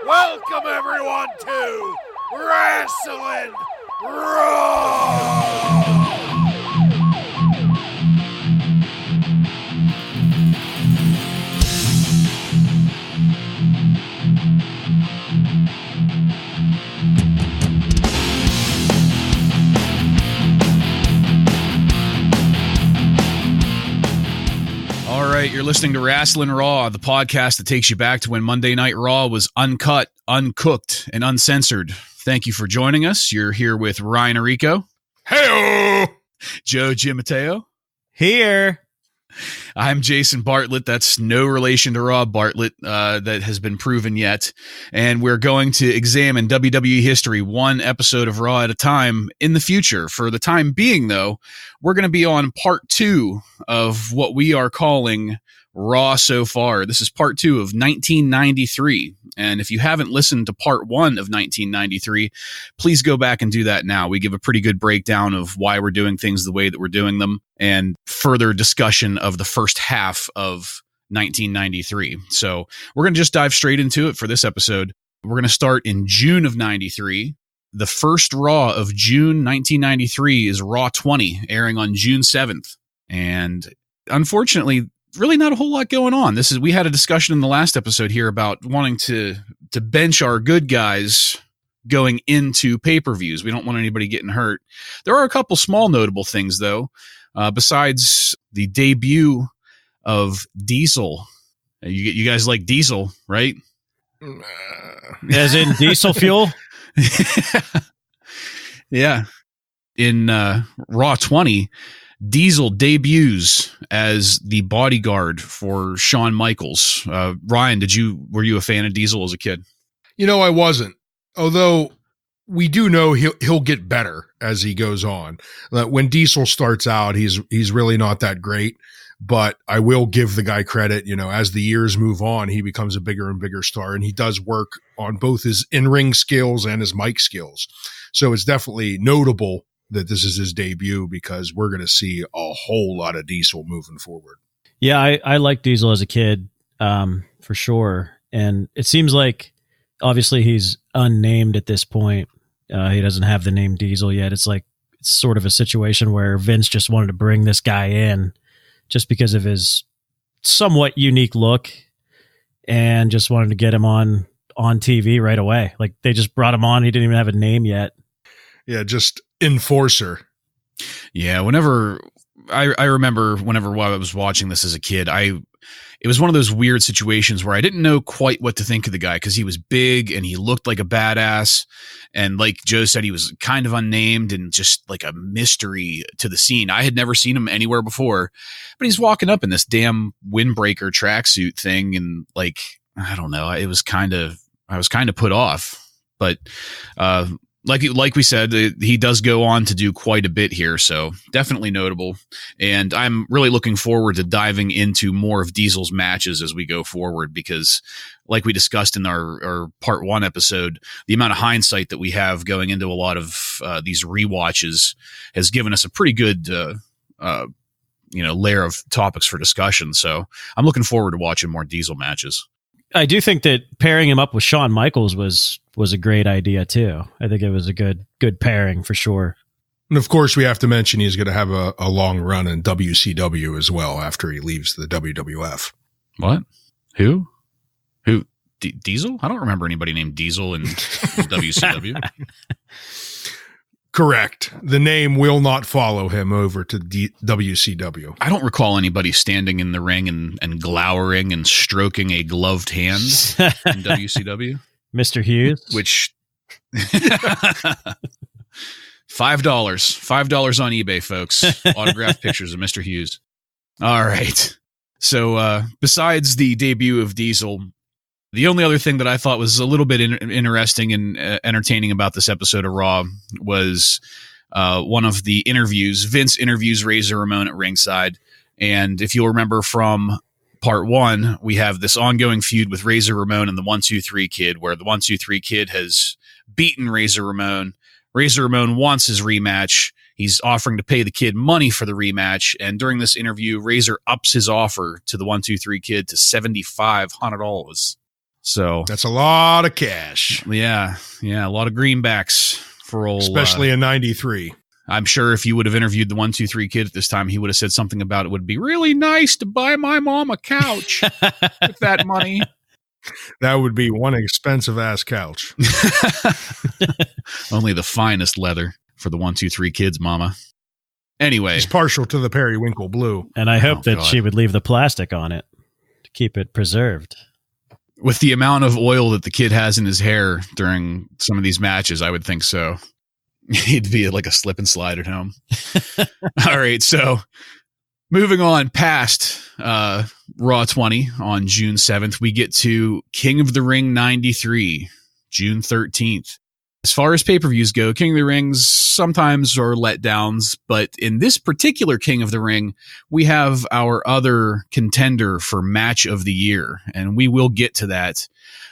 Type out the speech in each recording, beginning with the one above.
Welcome everyone to Wrestling Raw! All right, you're listening to Wrestling Raw, the podcast that takes you back to when Monday Night Raw was uncut, uncooked, and uncensored. Thank you for joining us. You're here with Ryan Arico. Hey-o! Joe Gimateo. Here. I'm Jason Bartlett. That's no relation to Rob Bartlett that has been proven yet. And we're going to examine WWE history one episode of Raw at a time in the future. For the time being, though, we're going to be on part 2 of what we are calling Raw So Far. This is part 2 of 1993. And if you haven't listened to part 1 of 1993, please go back and do that now. We give a pretty good breakdown of why we're doing things the way that we're doing them and further discussion of the first half of 1993. So we're going to just dive straight into it for this episode. We're going to start in June of 93. The first Raw of June 1993 is Raw 20, airing on June 7th. And unfortunately, really not a whole lot going on. We had a discussion in the last episode here about wanting to bench our good guys going into pay-per-views. We don't want anybody getting hurt. There are a couple small notable things, though. Besides the debut of Diesel. You guys like Diesel, right? As in diesel fuel? Yeah. In Raw 20, Diesel debuts as the bodyguard for Shawn Michaels. Ryan, were you a fan of Diesel as a kid? You know, I wasn't. Although we do know he'll get better as he goes on. When Diesel starts out, he's really not that great. But I will give the guy credit. You know, as the years move on, he becomes a bigger and bigger star, and he does work on both his in-ring skills and his mic skills. So it's definitely notable that this is his debut because we're going to see a whole lot of Diesel moving forward. Yeah, I liked Diesel as a kid, for sure. And it seems like, obviously, he's unnamed at this point. He doesn't have the name Diesel yet. It's sort of a situation where Vince just wanted to bring this guy in just because of his somewhat unique look and just wanted to get him on TV right away. Like, they just brought him on. He didn't even have a name yet. Yeah, just enforcer. Yeah, whenever I remember while I was watching this as a kid, it was one of those weird situations where I didn't know quite what to think of the guy because he was big and he looked like a badass. And like Joe said, he was kind of unnamed and just like a mystery to the scene. I had never seen him anywhere before, but he's walking up in this damn windbreaker tracksuit thing. And like, I don't know, I was kind of put off, but, like we said, he does go on to do quite a bit here, so definitely notable. And I'm really looking forward to diving into more of Diesel's matches as we go forward because, like we discussed in our part 1 episode, the amount of hindsight that we have going into a lot of these rewatches has given us a pretty good layer of topics for discussion. So I'm looking forward to watching more Diesel matches. I do think that pairing him up with Shawn Michaels was a great idea too. I think it was a good pairing for sure. And of course, we have to mention he's going to have a long run in WCW as well after he leaves the WWF. What? Who? Diesel? I don't remember anybody named Diesel in WCW. Correct. The name will not follow him over to WCW. I don't recall anybody standing in the ring and glowering and stroking a gloved hand in WCW. Mr. Hughes? Which $5 on eBay, folks. Autographed pictures of Mr. Hughes. All right. So besides the debut of Diesel, the only other thing that I thought was a little bit interesting and entertaining about this episode of Raw was one of the interviews. Vince interviews Razor Ramon at ringside. And if you'll remember from part 1, we have this ongoing feud with Razor Ramon and the 1-2-3 Kid, where the 1-2-3 Kid has beaten Razor Ramon. Razor Ramon wants his rematch. He's offering to pay the Kid money for the rematch. And during this interview, Razor ups his offer to the 1-2-3 Kid to $7,500. So that's a lot of cash. Yeah, a lot of greenbacks for old, especially in '93. I'm sure if you would have interviewed the 1-2-3 kid at this time, he would have said something about it would be really nice to buy my mom a couch with that money. That would be one expensive ass couch. Only the finest leather for the 1-2-3 kids, mama. Anyway, he's partial to the periwinkle blue, and I hope that she would leave the plastic on it to keep it preserved. With the amount of oil that the kid has in his hair during some of these matches, I would think so. He'd be like a slip and slide at home. All right, so moving on past Raw 20 on June 7th, we get to King of the Ring 93, June 13th. As far as pay-per-views go, King of the Rings sometimes are letdowns, but in this particular King of the Ring, we have our other contender for Match of the Year, and we will get to that.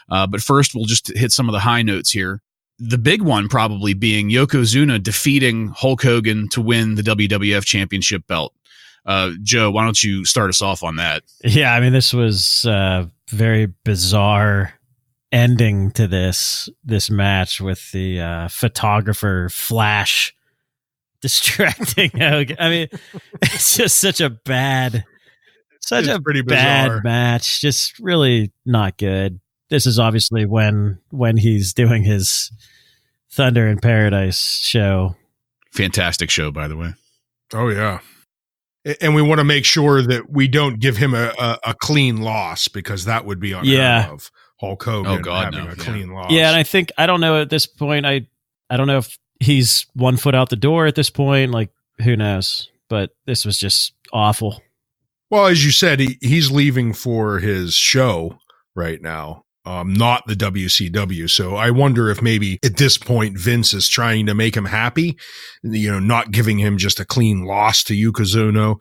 But first, we'll just hit some of the high notes here. The big one probably being Yokozuna defeating Hulk Hogan to win the WWF Championship belt. Joe, why don't you start us off on that? Yeah, I mean, this was a very bizarre ending to this match with the photographer Flash distracting Hogan. I mean, it's just such a bad match. Just really not good. This is obviously when he's doing his Thunder in Paradise show. Fantastic show, by the way. Oh, yeah. And we want to make sure that we don't give him a clean loss, because that would be unheard of. Hulk Hogan having a clean loss. Yeah, and I don't know at this point. I don't know if he's 1 foot out the door at this point. Like, who knows? But this was just awful. Well, as you said, he's leaving for his show right now. Not the WCW. So I wonder if maybe at this point Vince is trying to make him happy, not giving him just a clean loss to Yokozuna,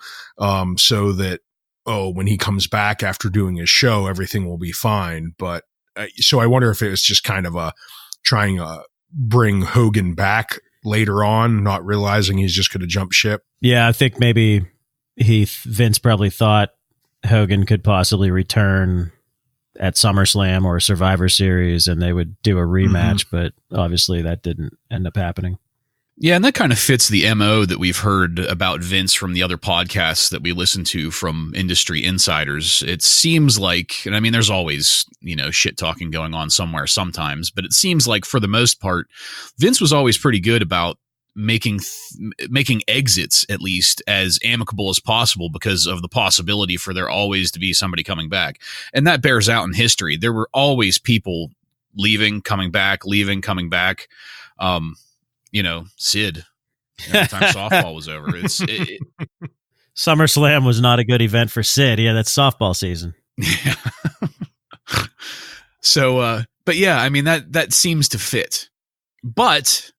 so that, when he comes back after doing his show, everything will be fine. But so I wonder if it was just kind of trying to bring Hogan back later on, not realizing he's just going to jump ship. Yeah, I think maybe Vince probably thought Hogan could possibly return at SummerSlam or Survivor Series, and they would do a rematch, but obviously that didn't end up happening. Yeah, and that kind of fits the MO that we've heard about Vince from the other podcasts that we listen to from industry insiders. It seems like, and I mean, there's always, shit talking going on somewhere sometimes, but it seems like for the most part, Vince was always pretty good about making exits, at least, as amicable as possible, because of the possibility for there always to be somebody coming back. And that bears out in history. There were always people leaving, coming back, leaving, coming back. Sid, every time softball was over. SummerSlam was not a good event for Sid. Yeah, that's softball season. Yeah. So, but yeah, I mean, that seems to fit. But,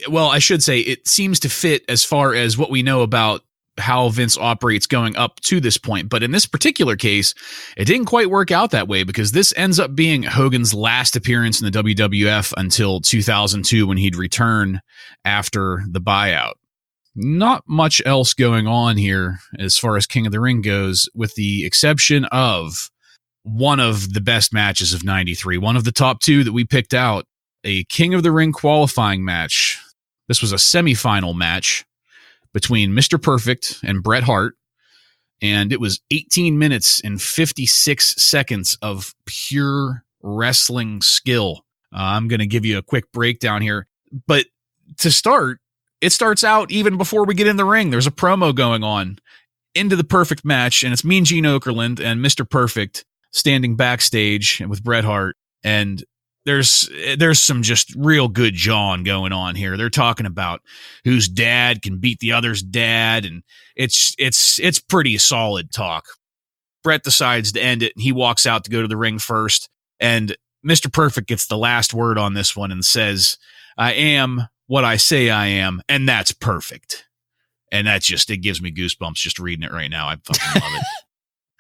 well, I should say it seems to fit as far as what we know about how Vince operates going up to this point. But in this particular case, it didn't quite work out that way, because this ends up being Hogan's last appearance in the WWF until 2002, when he'd return after the buyout. Not much else going on here as far as King of the Ring goes, with the exception of one of the best matches of 93, one of the top two that we picked out, a King of the Ring qualifying match. This was a semifinal match between Mr. Perfect and Bret Hart, and it was 18 minutes and 56 seconds of pure wrestling skill. I'm going to give you a quick breakdown here, but to start, it starts out even before we get in the ring. There's a promo going on into the Perfect match, and it's Mean Gene Okerlund and Mr. Perfect standing backstage with Bret Hart, and there's some just real good jawing going on here. They're talking about whose dad can beat the other's dad, and it's pretty solid talk. Bret decides to end it, and he walks out to go to the ring first, and Mr. Perfect gets the last word on this one and says, "I am what I say I am, and that's perfect." And that's just, it gives me goosebumps just reading it right now. I fucking love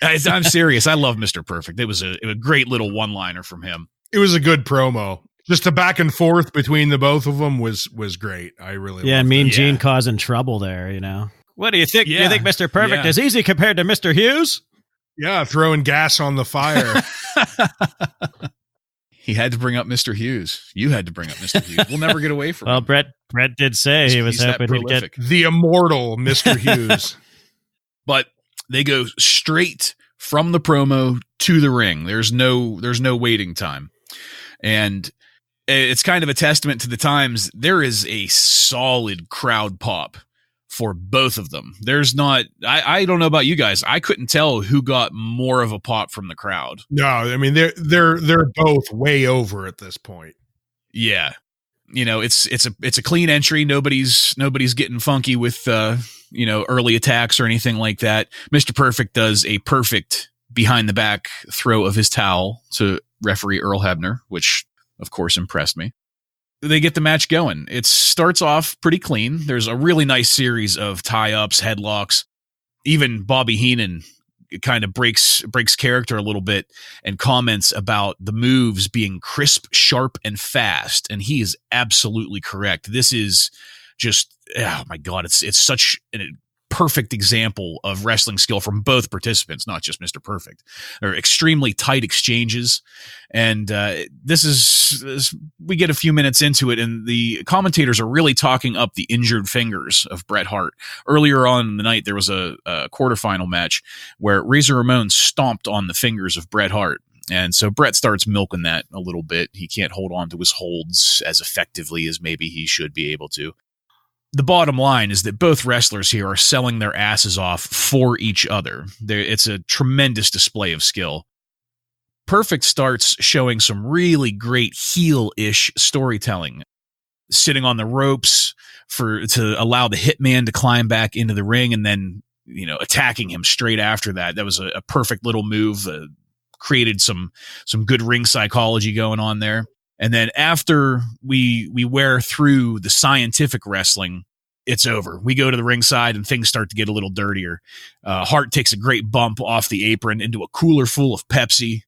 it. I'm serious. I love Mr. Perfect. It was a great little one-liner from him. It was a good promo. Just the back and forth between the both of them was great. I really loved and Mean Gene causing trouble there, What do you think? Yeah. Do you think Mr. Perfect is easy compared to Mr. Hughes? Yeah, throwing gas on the fire. He had to bring up Mr. Hughes. You had to bring up Mr. Hughes. We'll never get away from Well, him. Brett did say he was He's that happy to get prolific. The immortal Mr. Hughes. But they go straight from the promo to the ring. There's no waiting time. And it's kind of a testament to the times. There is a solid crowd pop for both of them. There's not, I don't know about you guys. I couldn't tell who got more of a pop from the crowd. No, I mean they're both way over at this point. Yeah. You know, it's a clean entry. Nobody's getting funky with early attacks or anything like that. Mr. Perfect does a perfect behind the back throw of his towel to referee Earl Hebner, which of course impressed me. They get the match going. It starts off pretty clean. There's a really nice series of tie-ups, headlocks. Even Bobby Heenan kind of breaks character a little bit and comments about the moves being crisp, sharp, and fast. And he is absolutely correct. This is just, oh my God, it's such a perfect example of wrestling skill from both participants, not just Mr. Perfect. They're extremely tight exchanges. And this is, we get a few minutes into it, and the commentators are really talking up the injured fingers of Bret Hart. Earlier on in the night, there was a quarterfinal match where Razor Ramon stomped on the fingers of Bret Hart. And so Bret starts milking that a little bit. He can't hold on to his holds as effectively as maybe he should be able to. The bottom line is that both wrestlers here are selling their asses off for each other. It's a tremendous display of skill. Perfect starts showing some really great heel-ish storytelling, sitting on the ropes to allow the hitman to climb back into the ring, and then attacking him straight after that. That was a perfect little move. Created some good ring psychology going on there. And then after we wear through the scientific wrestling, it's over. We go to the ringside and things start to get a little dirtier. Hart takes a great bump off the apron into a cooler full of Pepsi.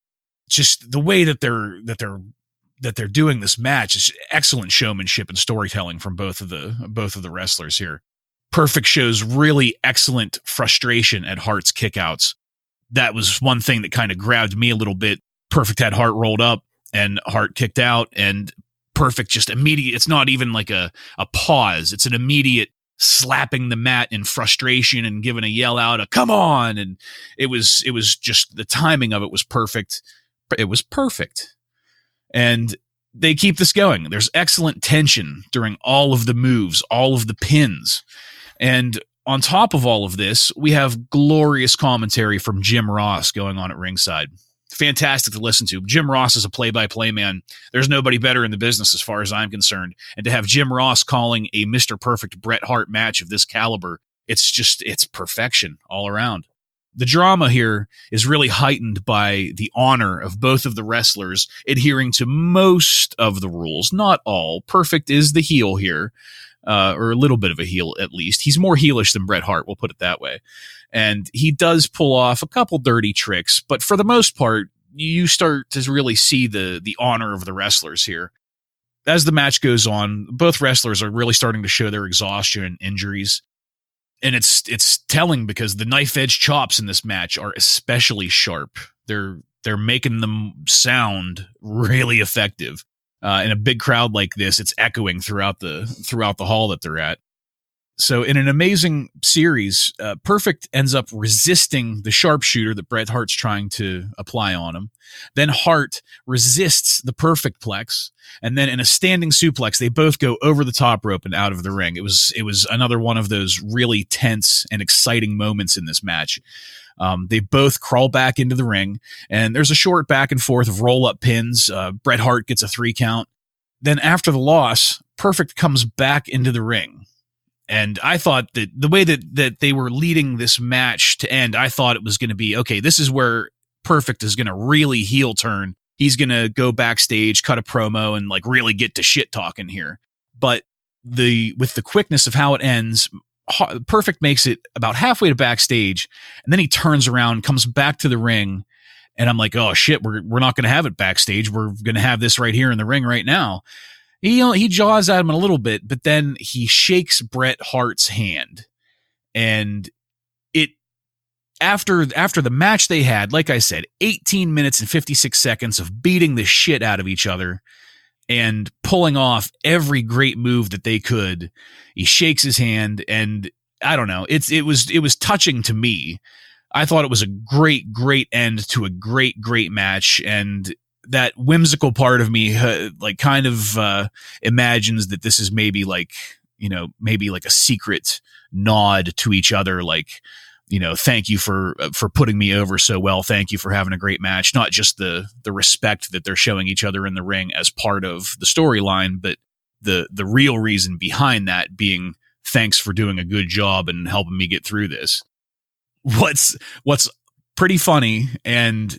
Just the way that they're doing this match is excellent showmanship and storytelling from both of the wrestlers here. Perfect shows really excellent frustration at Hart's kickouts. That was one thing that kind of grabbed me a little bit. Perfect had Hart rolled up, and Hart kicked out, and Perfect just immediate. It's not even like a pause. It's an immediate slapping the mat in frustration and giving a yell out, come on. And it was just, the timing of it was perfect. It was perfect. And they keep this going. There's excellent tension during all of the moves, all of the pins. And on top of all of this, we have glorious commentary from Jim Ross going on at ringside. Fantastic to listen to. Jim Ross is a play-by-play man. There's nobody better in the business as far as I'm concerned. And to have Jim Ross calling a Mr. Perfect Bret Hart match of this caliber, it's perfection all around. The drama here is really heightened by the honor of both of the wrestlers adhering to most of the rules, not all. Perfect is the heel here, or a little bit of a heel at least. He's more heelish than Bret Hart, we'll put it that way. And he does pull off a couple dirty tricks, but for the most part, you start to really see the honor of the wrestlers here. As the match goes on, both wrestlers are really starting to show their exhaustion and injuries. And it's telling because the knife edge chops in this match are especially sharp. They're making them sound really effective. In a big crowd like this, it's echoing throughout the hall that they're at. So in an amazing series, Perfect ends up resisting the sharpshooter that Bret Hart's trying to apply on him. Then Hart resists the Perfect Plex, and then in a standing suplex, they both go over the top rope and out of the ring. It was another one of those really tense and exciting moments in this match. They both crawl back into the ring, and there's a short back and forth of roll-up pins. Bret Hart gets a 3 count. Then after the loss, Perfect comes back into the ring. And I thought that the way that they were leading this match to end, I thought it was going to be, okay, this is where Perfect is going to really heel turn. He's going to go backstage, cut a promo, and like really get to shit talking here. But with the quickness of how it ends, Perfect makes it about halfway to backstage, and then he turns around, comes back to the ring, and I'm like, oh shit, we're not going to have it backstage. We're going to have this right here in the ring right now. He jaws at him a little bit, but then he shakes Bret Hart's hand, and after the match they had, like I said, 18 minutes and 56 seconds of beating the shit out of each other and pulling off every great move that they could. He shakes his hand, and I don't know. It was touching to me. I thought it was a great end to a great match, and that whimsical part of me imagines that this is maybe like a secret nod to each other, like, thank you for putting me over so well. Thank you for having a great match. Not just the respect that they're showing each other in the ring as part of the storyline, but the real reason behind that being thanks for doing a good job and helping me get through this. What's pretty funny, and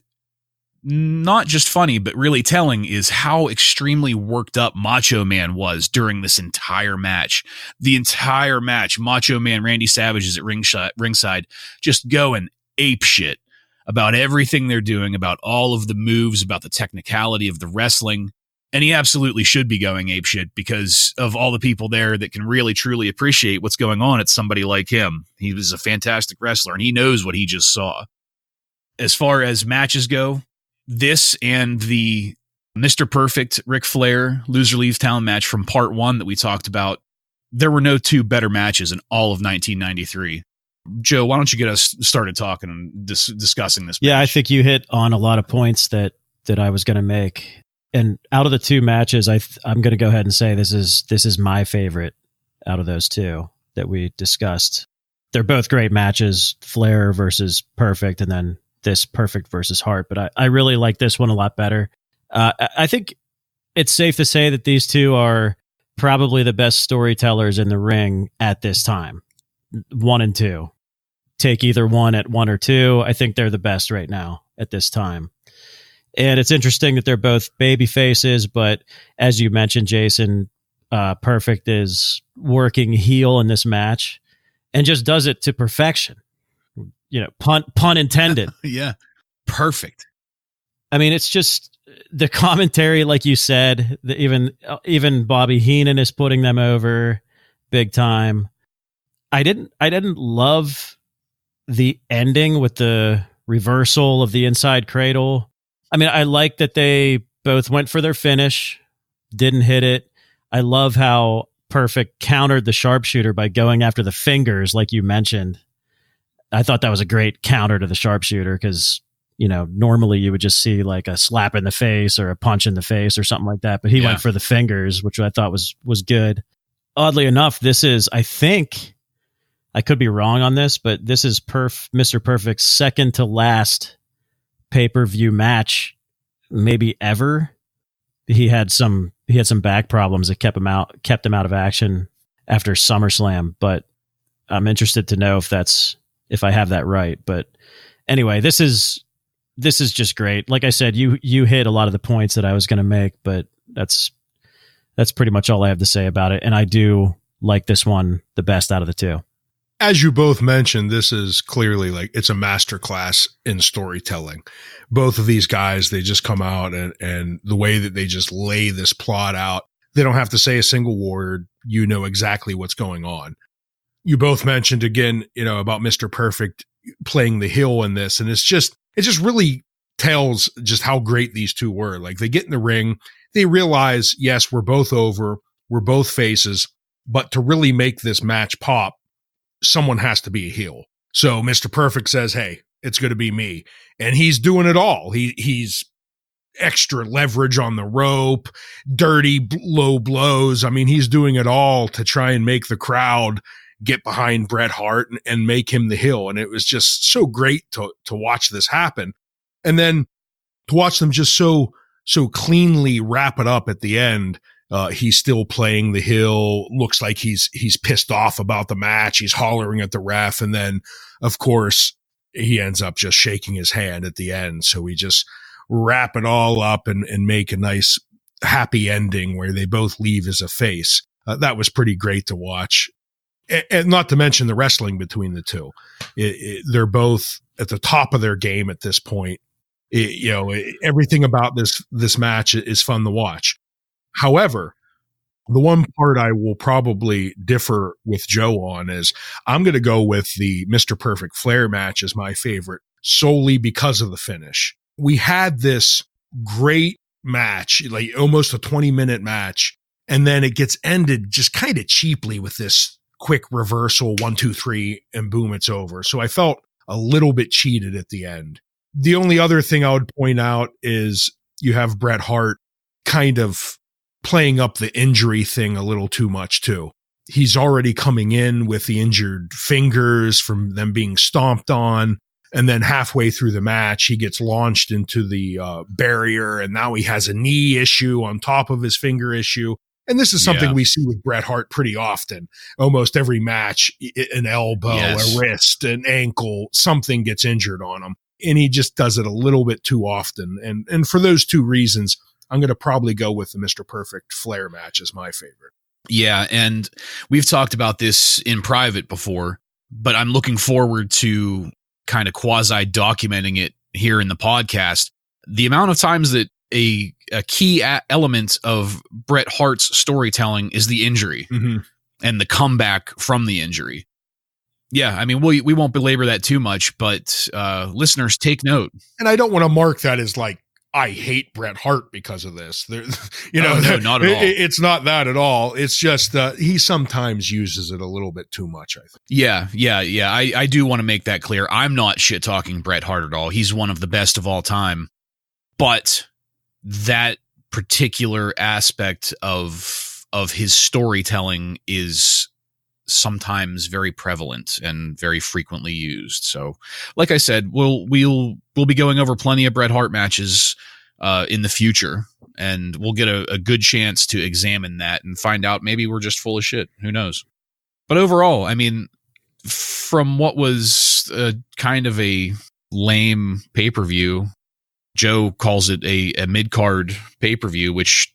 not just funny, but really telling, is how extremely worked up Macho Man was during this entire match. The entire match, Macho Man Randy Savage is at ringside just going ape shit about everything they're doing, about all of the moves, about the technicality of the wrestling. And he absolutely should be going ape shit because of all the people there that can really truly appreciate what's going on. It's somebody like him. He was a fantastic wrestler, and he knows what he just saw. As far as matches go, this and the Mr. Perfect Ric Flair Loser Leaves Town match from part 1 that we talked about, there were no two better matches in all of 1993. Joe, why don't you get us started talking and discussing this match? Yeah, I think you hit on a lot of points that I was going to make. And out of the two matches, I'm going to go ahead and say this is my favorite out of those two that we discussed. They're both great matches, Flair versus Perfect, and then this Perfect versus Hart. But I really like this one a lot better. I think it's safe to say that these two are probably the best storytellers in the ring at this time. 1 and 2. Take either one at 1 or 2. I think they're the best right now at this time. And it's interesting that they're both baby faces, but as you mentioned, Jason, Perfect is working heel in this match and just does it to perfection. Pun intended. Yeah. Perfect. I mean, it's just the commentary, like you said, even Bobby Heenan is putting them over big time. I didn't love the ending with the reversal of the inside cradle. I mean, I like that they both went for their finish, didn't hit it. I love how Perfect countered the sharpshooter by going after the fingers, like you mentioned. I thought that was a great counter to the sharpshooter because, normally you would just see like a slap in the face or a punch in the face or something like that. But he went for the fingers, which I thought was good. Oddly enough, this is, I think, I could be wrong on this, but this is Mr. Perfect's second to last pay-per-view match maybe ever. He had some back problems that kept him out of action after SummerSlam, but I'm interested to know if I have that right. But anyway, this is just great. Like I said, you hit a lot of the points that I was going to make, but that's pretty much all I have to say about it. And I do like this one the best out of the two. As you both mentioned, this is clearly like it's a masterclass in storytelling. Both of these guys, they just come out and the way that they just lay this plot out, they don't have to say a single word. You know exactly what's going on. You both mentioned again, about Mr. Perfect playing the heel in this. And it just really tells just how great these two were. Like they get in the ring, they realize, yes, we're both over, we're both faces, but to really make this match pop, someone has to be a heel. So Mr. Perfect says, hey, it's going to be me. And he's doing it all. He's extra leverage on the rope, dirty low blows. I mean, he's doing it all to try and make the crowd get behind Bret Hart and make him the heel. And it was just so great to watch this happen. And then to watch them just so cleanly wrap it up at the end. He's still playing the heel. Looks like he's pissed off about the match. He's hollering at the ref. And then, of course, he ends up just shaking his hand at the end. So we just wrap it all up and make a nice happy ending where they both leave as a face. That was pretty great to watch. And not to mention the wrestling between the two. They're both at the top of their game at this point. Everything about this match is fun to watch. However, The one part I will probably differ with Joe on is I'm going to go with the Mr. Perfect Flair match as my favorite, solely because of the finish. We had this great match, like almost a 20-minute match, and then it gets ended just kind of cheaply with this quick reversal, 1, 2, 3, and boom, it's over. So I felt a little bit cheated at the end. The only other thing I would point out is you have Bret Hart kind of playing up the injury thing a little too much too. He's already coming in with the injured fingers from them being stomped on. And then halfway through the match, he gets launched into the barrier, and now he has a knee issue on top of his finger issue. And this is something we see with Bret Hart pretty often. Almost every match, an elbow, a wrist, an ankle, something gets injured on him. And he just does it a little bit too often. And for those two reasons, I'm going to probably go with the Mr. Perfect Flair match as my favorite. Yeah, and we've talked about this in private before, but I'm looking forward to kind of quasi-documenting it here in the podcast. The amount of times that a key element of Bret Hart's storytelling is the injury and the comeback from the injury. Yeah, I mean, we won't belabor that too much, but listeners, take note. And I don't want to mark that as like, I hate Bret Hart because of this. No, not at all. It's not that at all. It's just he sometimes uses it a little bit too much, I think. Yeah. I do want to make that clear. I'm not shit-talking Bret Hart at all. He's one of the best of all time. But that particular aspect of his storytelling is sometimes very prevalent and very frequently used. So, like I said, we'll be going over plenty of Bret Hart matches in the future, and we'll get a good chance to examine that and find out maybe we're just full of shit. Who knows? But overall, I mean, from what was kind of a lame pay-per-view, Joe calls it a mid-card pay-per-view, which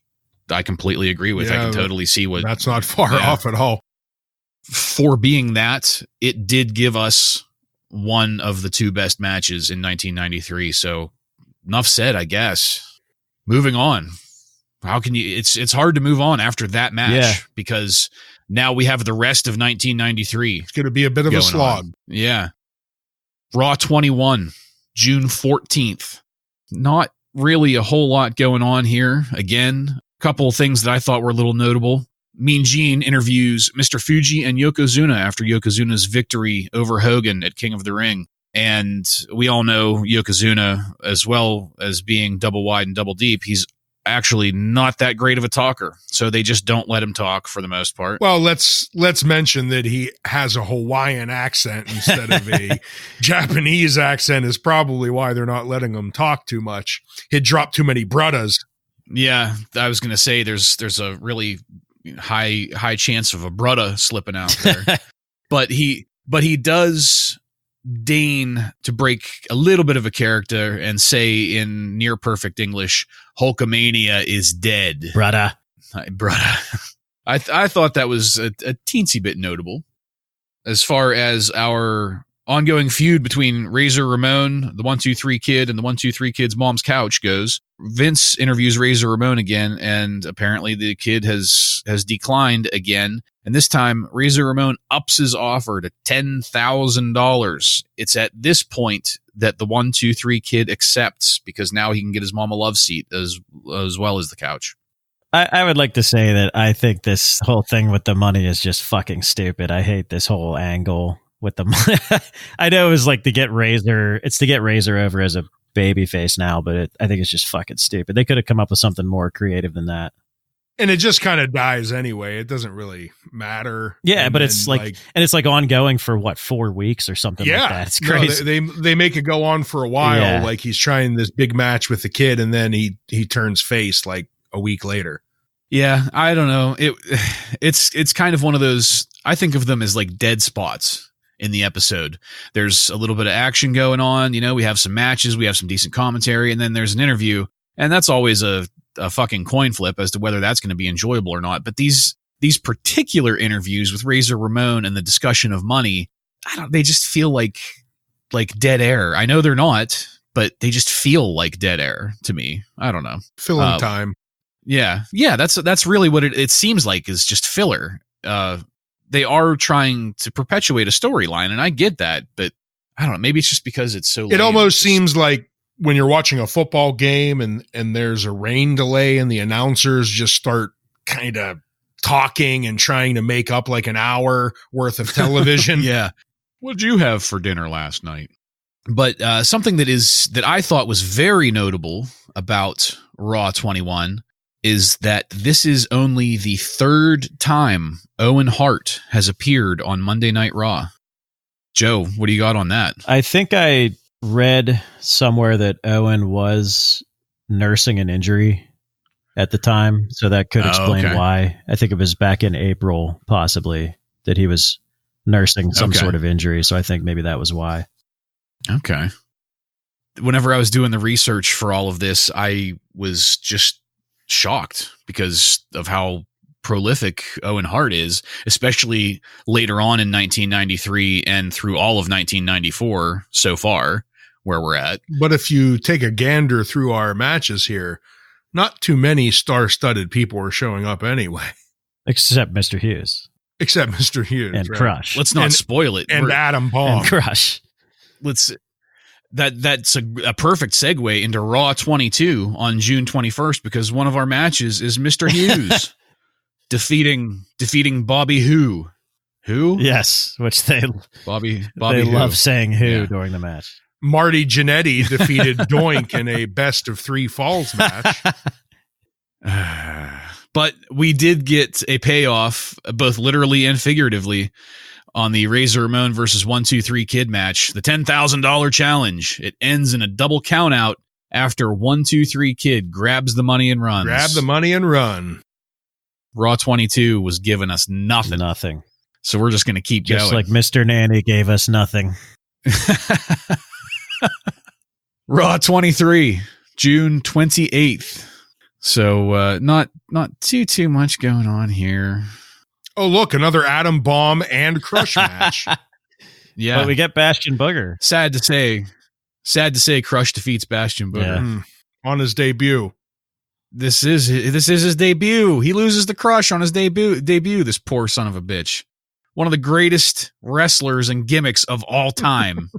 I completely agree with. I can totally see what... That's not far off at all. For being that, it did give us one of the two best matches in 1993. So enough said, I guess. Moving on. How can you, it's hard to move on after that match because now we have the rest of 1993. It's going to be a bit of a slog. On. Yeah. Raw 21, June 14th. Not really a whole lot going on here. Again, a couple of things that I thought were a little notable. Mean Gene interviews Mr. Fuji and Yokozuna after Yokozuna's victory over Hogan at King of the Ring. And we all know Yokozuna, as well as being double wide and double deep, he's actually not that great of a talker. So they just don't let him talk for the most part. Well, let's mention that he has a Hawaiian accent instead of a Japanese accent is probably why they're not letting him talk too much. He'd drop too many bruddas. Yeah, I was going to say there's a really high chance of a brudda slipping out there. but he does deign to break a little bit of a character and say in near perfect English, Hulkamania is dead. Brudda. I thought that was a teensy bit notable. As far as our ongoing feud between Razor Ramon, the 1-2-3 Kid, and the 1-2-3 Kid's mom's couch goes, Vince interviews Razor Ramon again, and apparently the Kid has declined again. And this time, Razor Ramon ups his offer to $10,000. It's at this point that the 1-2-3 Kid accepts because now he can get his mom a love seat as well as the couch. I would like to say that I think this whole thing with the money is just fucking stupid. I hate this whole angle with the money. I know it was like to get Razor. It's to get Razor over as a baby face now, but I think it's just fucking stupid. They could have come up with something more creative than that. And it just kind of dies anyway. It doesn't really matter. Yeah, but it's like and it's like ongoing for what, 4 weeks or something like that. It's crazy. No, they make it go on for a while. Yeah. Like he's trying this big match with the Kid, and then he turns face like a week later. Yeah, I don't know. It's kind of one of those. I think of them as like dead spots in the episode. There's a little bit of action going on. You know, we have some matches, we have some decent commentary, and then there's an interview, and that's always a fucking coin flip as to whether that's going to be enjoyable or not. But these particular interviews with Razor Ramon and the discussion of money, they just feel like dead air. I know they're not, but they just feel like dead air to me. I don't know. Filling time. Yeah. That's really what it seems like, is just filler. They are trying to perpetuate a storyline, and I get that, but I don't know. Maybe it's just because it's so. It almost seems like when you're watching a football game and there's a rain delay and the announcers just start kind of talking and trying to make up like an hour worth of television. Yeah. What'd you have for dinner last night? But something that I thought was very notable about Raw 21 is that this is only the third time Owen Hart has appeared on Monday Night Raw. Joe, what do you got on that? I think I read somewhere that Owen was nursing an injury at the time, so that could explain why. I think it was back in April, possibly, that he was nursing some sort of injury, so I think maybe that was why. Okay. Whenever I was doing the research for all of this, I was just shocked because of how prolific Owen Hart is, especially later on in 1993 and through all of 1994 so far, where we're at. But if you take a gander through our matches here, not too many star-studded people are showing up anyway. Except Mr. Hughes. Except Mr. Hughes. And right? Crush. Let's not spoil it. And Adam Bomb. And Crush. That's a perfect segue into Raw 22 on June 21st, because one of our matches is Mr. Hughes defeating Bobby Who. Yes, which they Bobby they Who. love saying who during the match. Marty Jannetty defeated Doink in a best of 3 falls match. But we did get a payoff, both literally and figuratively, on the Razor Ramon versus 1-2-3 Kid match, the $10,000 challenge. It ends in a double countout after 1-2-3 Kid grabs the money and runs. Grab the money and run. Raw 22 was giving us nothing. Nothing. So we're just going to keep going. Just like Mr. Nanny gave us nothing. Raw 23, June 28th. So not too much going on here. Oh, look, another Adam Bomb and Crush match. Yeah. But we get Bastion Booger. Sad to say Crush defeats Bastion Booger. On his debut. This is his debut. He loses the Crush on his debut, this poor son of a bitch. One of the greatest wrestlers and gimmicks of all time,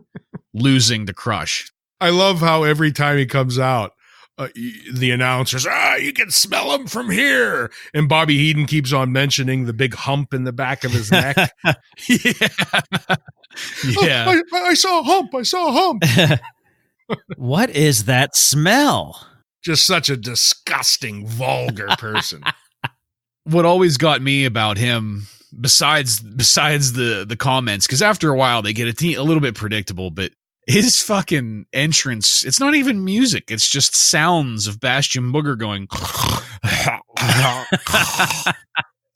losing the Crush. I love how every time he comes out, the announcers, you can smell him from here. And Bobby Heenan keeps on mentioning the big hump in the back of his neck. Yeah. I saw a hump. I saw a hump. What is that smell? Just such a disgusting, vulgar person. What always got me about him, besides the comments, because after a while they get a little bit predictable, but his fucking entrance, it's not even music. It's just sounds of Bastion Booger going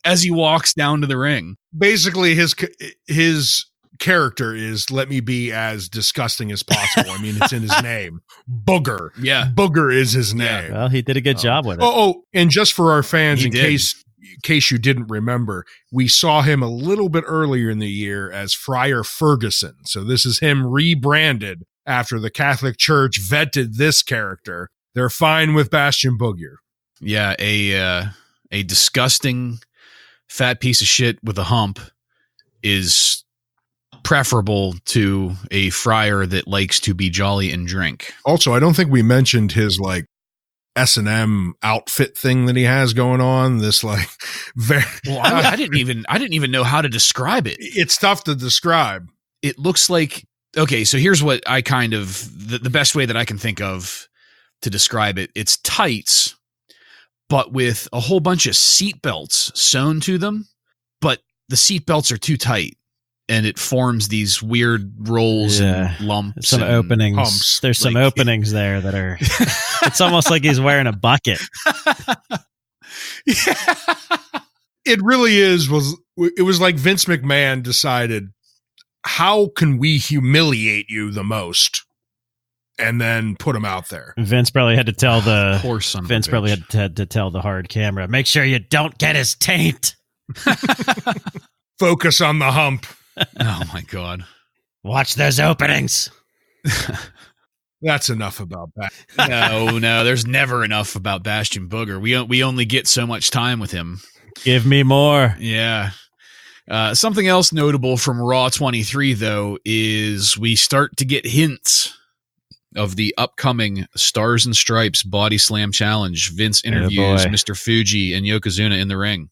as he walks down to the ring. Basically, his character is, let me be as disgusting as possible. I mean, it's in his name. Booger. Yeah. Booger is his name. Yeah. Well, he did a good job with it. Oh, and just for our fans, in case you didn't remember, we saw him a little bit earlier in the year as Friar Ferguson. So this is him rebranded after the Catholic Church vetted this character. They're fine with Bastion Booger. Yeah, a disgusting fat piece of shit with a hump is preferable to a friar that likes to be jolly and drink. Also, I don't think we mentioned his like S&M outfit thing that he has going on. This like very I didn't even know how to describe it. It's tough to describe. It looks like, okay, so here's what I kind of the best way that I can think of to describe it. It's tights, but with a whole bunch of seat belts sewn to them, but the seat belts are too tight. And it forms these weird rolls and lumps. Some and openings. Humps. There's some openings there that are, it's almost like he's wearing a bucket. Yeah. It really is. It was like Vince McMahon decided, how can we humiliate you the most? And then put him out there. Vince probably had to tell had to tell the hard camera, make sure you don't get his taint. Focus on the hump. Oh my God. Watch those openings. That's enough about that. No, there's never enough about Bastion Booger. We only get so much time with him. Give me more. Yeah. Something else notable from Raw 23, though, is we start to get hints of the upcoming Stars and Stripes Body Slam Challenge. Vince interviews Mr. Fuji and Yokozuna in the ring.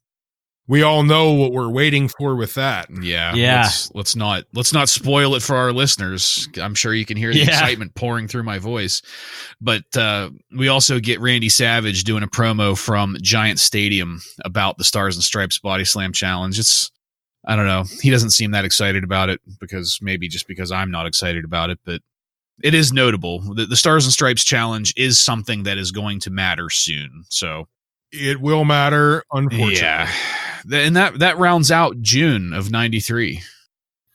We all know what we're waiting for with that. Yeah. Let's not spoil it for our listeners. I'm sure you can hear the excitement pouring through my voice. But we also get Randy Savage doing a promo from Giant Stadium about the Stars and Stripes Body Slam Challenge. I don't know. He doesn't seem that excited about it, because I'm not excited about it, but it is notable. The Stars and Stripes Challenge is something that is going to matter soon. So it will matter, unfortunately. Yeah. And that rounds out June of 93.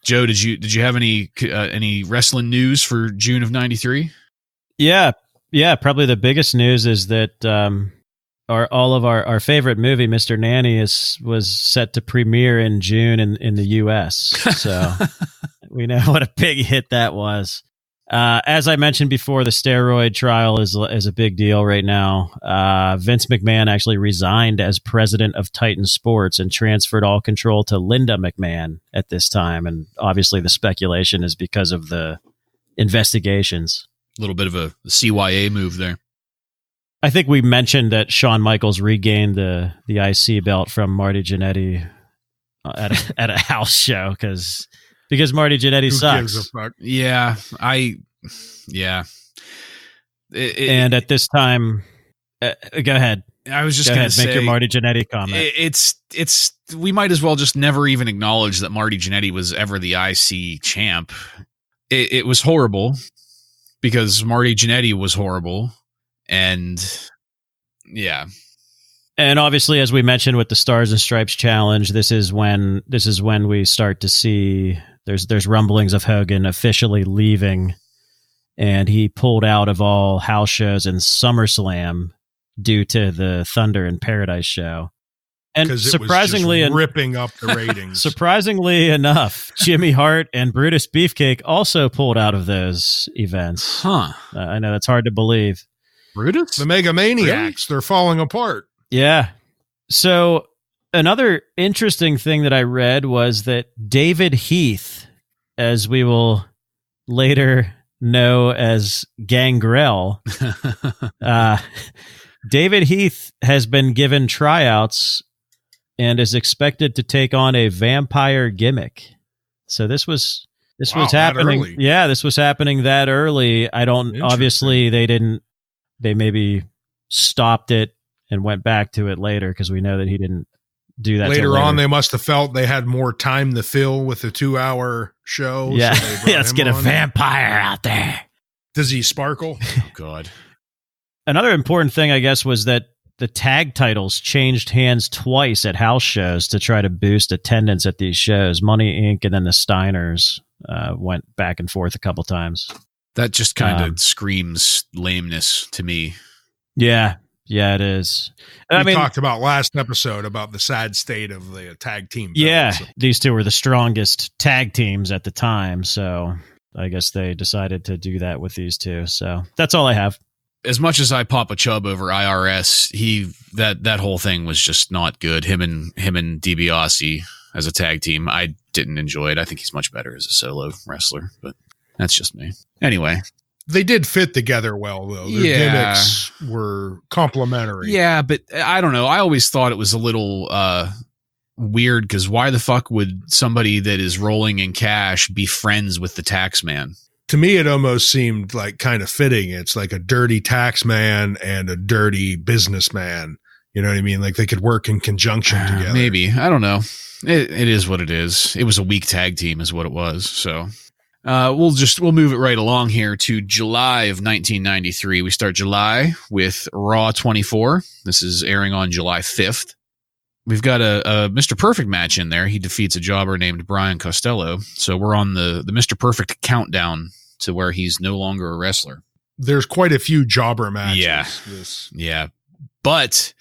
Joe, did you have any wrestling news for June of 93? Yeah. Probably the biggest news is that all of our favorite movie, Mr. Nanny, was set to premiere in June in the U.S. So we know what a big hit that was. As I mentioned before, the steroid trial is a big deal right now. Vince McMahon actually resigned as president of Titan Sports and transferred all control to Linda McMahon at this time. And obviously the speculation is because of the investigations. A little bit of a CYA move there. I think we mentioned that Shawn Michaels regained the IC belt from Marty Jannetty at a house show because Marty Jannetty sucks. Gives a fuck? Yeah, and at this time, go ahead. I was just going to say, make your Marty Jannetty comment. It's we might as well just never even acknowledge that Marty Jannetty was ever the IC champ. It was horrible because Marty Jannetty was horrible, and yeah. And obviously, as we mentioned with the Stars and Stripes Challenge, this is when we start to see there's rumblings of Hogan officially leaving, and he pulled out of all house shows and SummerSlam due to the Thunder in Paradise show. And surprisingly, it was just ripping up the ratings. Surprisingly enough, Jimmy Hart and Brutus Beefcake also pulled out of those events. Huh? I know that's hard to believe. Brutus, the Mega Maniacs, they're falling apart. Yeah. So another interesting thing that I read was that David Heath, as we will later know as Gangrel, David Heath has been given tryouts and is expected to take on a vampire gimmick. So this was happening. Yeah, this was happening that early. Obviously they maybe stopped it and went back to it later because we know that he didn't do that. Later on, they must have felt they had more time to fill with a 2-hour show. Yeah, so let's get a vampire out there. Does he sparkle? Oh, God. Another important thing, I guess, was that the tag titles changed hands twice at house shows to try to boost attendance at these shows. Money Inc. and then the Steiners went back and forth a couple times. That just kind of screams lameness to me. Yeah, it is. We talked about last episode about the sad state of the tag team. Yeah, these two were the strongest tag teams at the time, so I guess they decided to do that with these two. So that's all I have. As much as I pop a chub over IRS, that whole thing was just not good. Him and DiBiase as a tag team, I didn't enjoy it. I think he's much better as a solo wrestler, but that's just me. Anyway. They did fit together well, though. Their gimmicks were complementary. Yeah, but I don't know. I always thought it was a little weird because why the fuck would somebody that is rolling in cash be friends with the tax man? To me, it almost seemed like kind of fitting. It's like a dirty tax man and a dirty businessman. You know what I mean? Like they could work in conjunction together. Maybe. I don't know. It is what it is. It was a weak tag team is what it was. So we'll move it right along here to July of 1993. We start July with Raw 24. This is airing on July 5th. We've got a Mr. Perfect match in there. He defeats a jobber named Brian Costello. So we're on the Mr. Perfect countdown to where he's no longer a wrestler. There's quite a few jobber matches. Yeah. But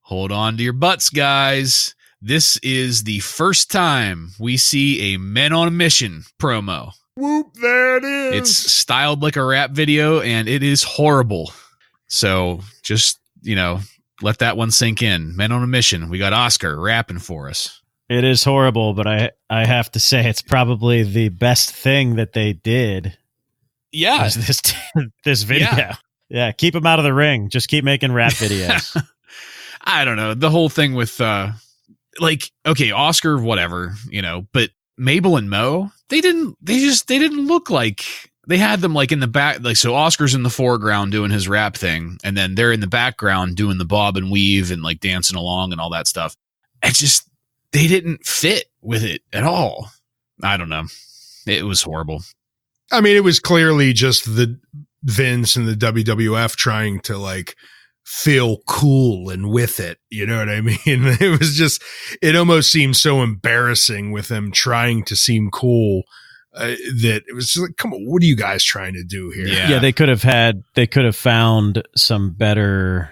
hold on to your butts, guys. This is the first time we see a Men on a Mission promo. Whoop, there it is. It's styled like a rap video, and it is horrible. So just, let that one sink in. Men on a Mission. We got Oscar rapping for us. It is horrible, but I have to say it's probably the best thing that they did. Yeah. This video. Yeah, keep him out of the ring. Just keep making rap videos. I don't know. The whole thing with okay, Oscar, whatever, but Mabel and Mo, they didn't look like, they had them like in the back, like, so Oscar's in the foreground doing his rap thing, and then they're in the background doing the bob and weave and like dancing along and all that stuff. They didn't fit with it at all. I don't know. It was horrible. I mean, it was clearly just the Vince and the WWF trying to like feel cool and with it. You know what I mean? It was just, it almost seemed so embarrassing with them trying to seem cool that it was just like, come on, what are you guys trying to do here? Yeah, they could have found some better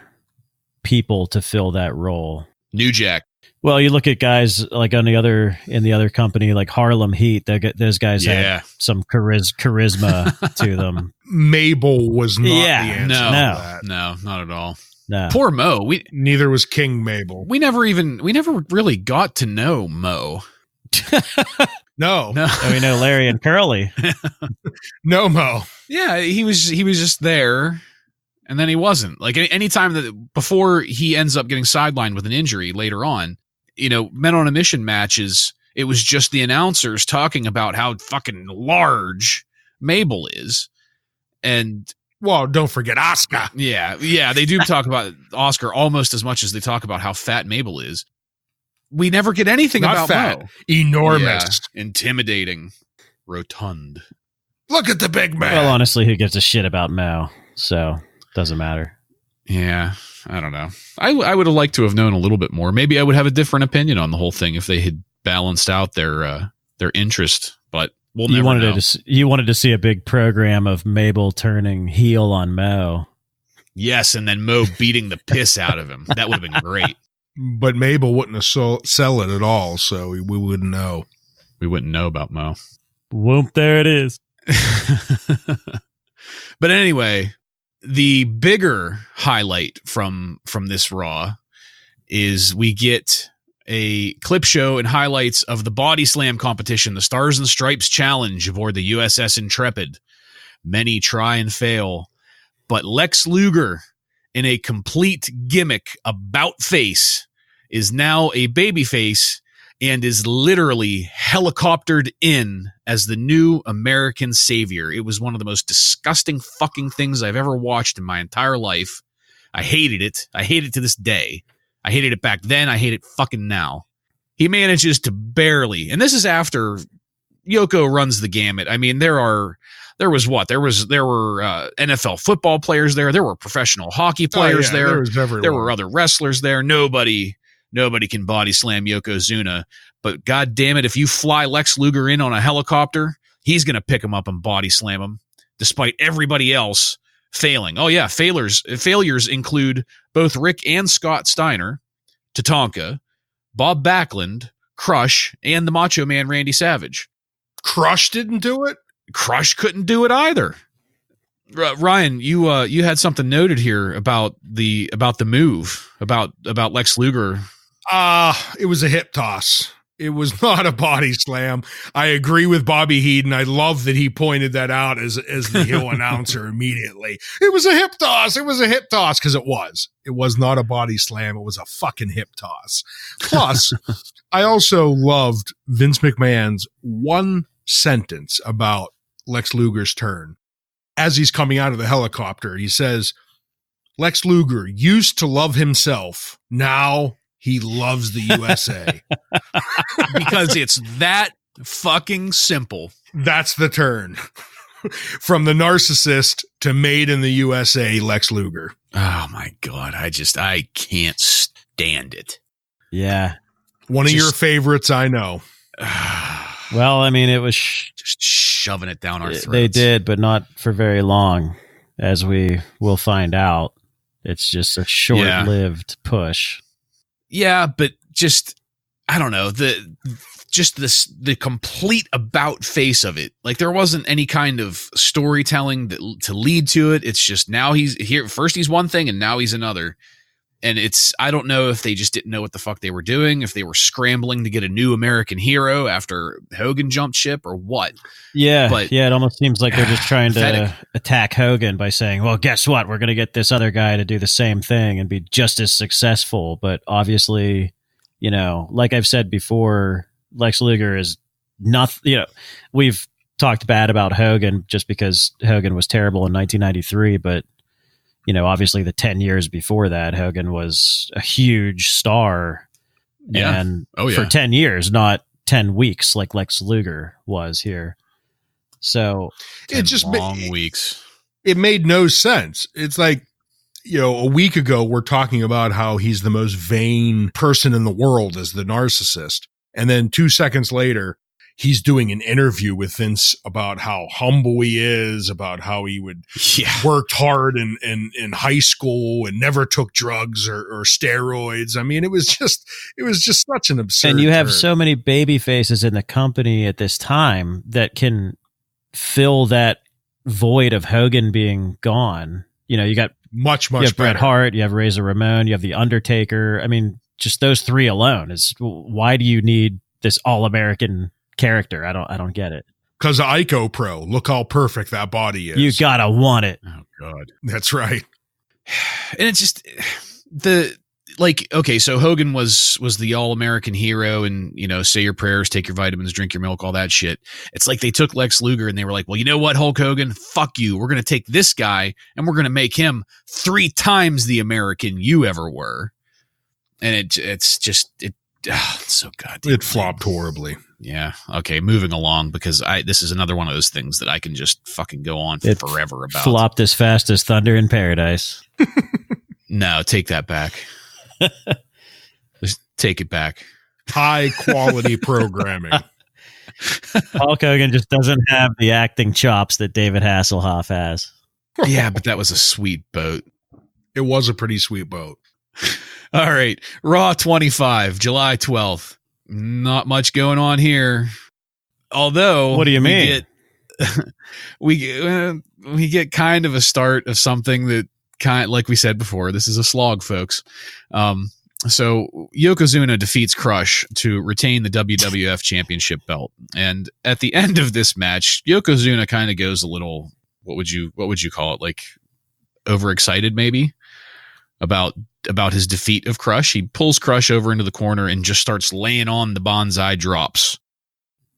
people to fill that role. New Jack. Well, you look at guys like in the other company, like Harlem Heat. Those guys had some charisma to them. Mabel was not the answer. No, not at all. No. Poor Mo. Neither was King Mabel. We never really got to know Mo. No. We know Larry and Curly. No Mo. Yeah, he was just there. And then he wasn't. Like anytime that before he ends up getting sidelined with an injury later on, Men on a Mission matches, it was just the announcers talking about how fucking large Mabel is. And well, don't forget Oscar. Yeah, they do talk about Oscar almost as much as they talk about how fat Mabel is. We never get anything Not about fat, Mo. Enormous. Yeah, intimidating. Rotund. Look at the big man. Well, honestly, who gives a shit about Mo? So doesn't matter. Yeah, I don't know. I would have liked to have known a little bit more. Maybe I would have a different opinion on the whole thing if they had balanced out their interest. But we'll never know. You wanted to see a big program of Mabel turning heel on Mo. Yes, and then Mo beating the piss out of him. That would have been great. But Mabel wouldn't have sell it at all, so we wouldn't know. We wouldn't know about Mo. Whoop, there it is. But anyway, the bigger highlight from this Raw is we get a clip show and highlights of the body slam competition, the Stars and Stripes Challenge aboard the USS Intrepid. Many try and fail, but Lex Luger, in a complete gimmick about face, is now a baby face and is literally helicoptered in as the new American savior. It was one of the most disgusting fucking things I've ever watched in my entire life. I hated it. I hate it to this day. I hated it back then. I hate it fucking now. He manages to barely, and this is after Yoko runs the gamut. I mean, there were NFL football players there. There were professional hockey players there. There were other wrestlers there. Nobody can body slam Yokozuna. But God damn it, if you fly Lex Luger in on a helicopter, he's going to pick him up and body slam him, despite everybody else failing. Oh yeah, failures include both Rick and Scott Steiner, Tatanka, Bob Backlund, Crush, and the Macho Man Randy Savage. Crush didn't do it? Crush couldn't do it either. Ryan, you had something noted here about the move about Lex Luger. It was a hip toss. It was not a body slam. I agree with Bobby Heenan. I love that he pointed that out as the heel announcer immediately. It was a hip toss. It was a hip toss because it was. It was not a body slam. It was a fucking hip toss. Plus, I also loved Vince McMahon's one sentence about Lex Luger's turn. As he's coming out of the helicopter, he says, Lex Luger used to love himself. Now he loves the USA. Because it's that fucking simple. That's the turn. From the narcissist to made in the USA, Lex Luger. Oh my God. I can't stand it. Yeah. One of your favorites, I know. Well, I mean, it was just shoving it down our throats. They did, but not for very long, as we will find out. It's just a short-lived push. Yeah, but just I don't know, the complete about face of it. Like there wasn't any kind of storytelling to lead to it. It's just now he's here. First he's one thing and now he's another. And I don't know if they just didn't know what the fuck they were doing, if they were scrambling to get a new American hero after Hogan jumped ship or what. Yeah. But it almost seems like they're just trying to attack Hogan by saying, well, guess what? We're going to get this other guy to do the same thing and be just as successful. But obviously, like I've said before, Lex Luger is not, we've talked bad about Hogan just because Hogan was terrible in 1993, but obviously the 10 years before that, Hogan was a huge star. Yeah. And for 10 years, not 10 weeks like Lex Luger was here. So it just long weeks. It made no sense. It's like, a week ago, we're talking about how he's the most vain person in the world as the narcissist. And then 2 seconds later, he's doing an interview with Vince about how humble he is, about how he worked hard in high school and never took drugs or steroids. I mean, it was just such an absurd. And you have turn. so many baby faces in the company at this time that can fill that void of Hogan being gone. You got much you have Bret better. Hart, you have Razor Ramon, you have The Undertaker. I mean, just those three alone is why do you need this all-American character? I don't get it. Because of Ico Pro. Look how perfect that body is. You gotta want it. Oh God. That's right. And it's just so Hogan was the all-American hero and, say your prayers, take your vitamins, drink your milk, all that shit. It's like they took Lex Luger and they were like, well, you know what, Hulk Hogan, fuck you. We're going to take this guy and we're going to make him 3 times the American you ever were. And it's so goddamn. It flopped horribly. Yeah. Okay. Moving along because this is another one of those things that I can just fucking go on forever about. Flopped as fast as Thunder in Paradise. No, take that back. Just take it back. High quality programming. Hulk Hogan just doesn't have the acting chops that David Hasselhoff has. Yeah, but that was a sweet boat. It was a pretty sweet boat. All right. Raw 25, July 12th. Not much going on here. Although, what do you mean? We get kind of a start of something that like we said before, this is a slog, folks. So Yokozuna defeats Crush to retain the WWF Championship belt. And at the end of this match, Yokozuna kind of goes a little, what would you call it? Like overexcited maybe about his defeat of Crush. He pulls Crush over into the corner and just starts laying on the Banzai drops.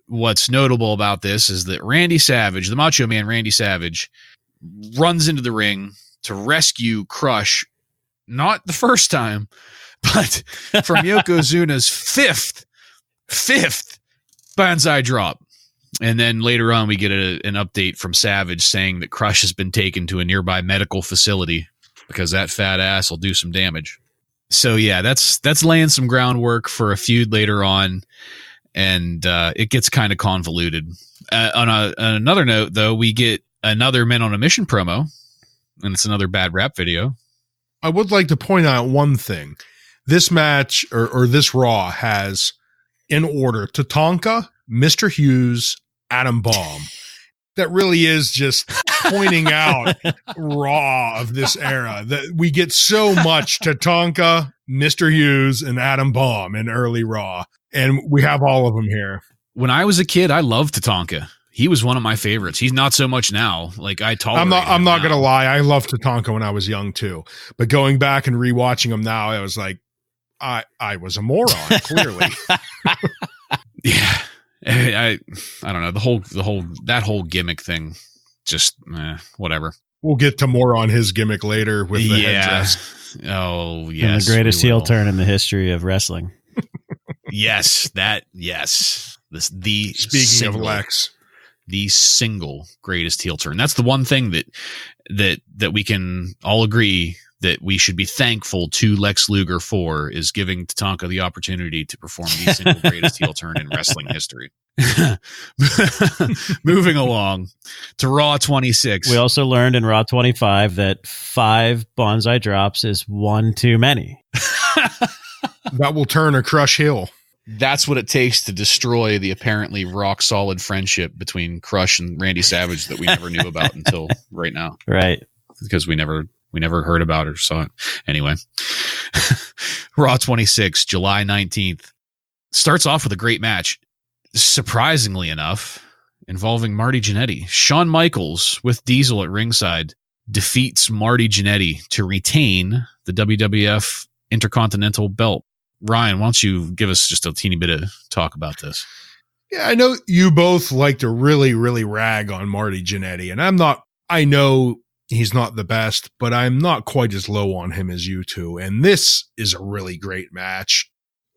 What's notable about this is that Randy Savage, the Macho Man Randy Savage, runs into the ring to rescue Crush, not the first time, but from Yokozuna's fifth Banzai drop. And then later on, we get an update from Savage saying that Crush has been taken to a nearby medical facility because that fat ass will do some damage. So yeah, that's laying some groundwork for a feud later on, and it gets kind of convoluted. On another note, though, we get another Men on a Mission promo, and it's another bad rap video. I would like to point out one thing. This match or this Raw has, in order, Tatanka, Mr. Hughes, Adam Bomb. That really is just pointing out Raw of this era. That we get so much Tatanka, Mr. Hughes, and Adam Bomb in early Raw. And we have all of them here. When I was a kid, I loved Tatanka. He was one of my favorites. He's not so much now. Like I tolerate I'm not him gonna lie. I loved Tatanka when I was young too. But going back and rewatching him now, I was like, I was a moron. Clearly. Yeah. I don't know. That whole gimmick thing. Just whatever. We'll get to more on his gimmick later with the headdress. Oh yes. And the greatest heel turn in the history of wrestling. Yes. Speaking of Lex. The single greatest heel turn. That's the one thing that we can all agree that we should be thankful to Lex Luger for, is giving Tatanka the opportunity to perform the single greatest heel turn in wrestling history. Moving along to Raw 26. We also learned in Raw 25 that 5 Banzai drops is one too many. That will turn a Crush heel. That's what it takes to destroy the apparently rock solid friendship between Crush and Randy Savage that we never knew about until right now. Right. Because we never heard about it or saw it. Anyway, Raw 26, July 19th. Starts off with a great match. Surprisingly enough, involving Marty Jannetty. Shawn Michaels with Diesel at ringside defeats Marty Jannetty to retain the WWF Intercontinental belt. Ryan, why don't you give us just a teeny bit of talk about this? Yeah, I know you both like to really, really rag on Marty Jannetty, and I know he's not the best, but I'm not quite as low on him as you two. And this is a really great match.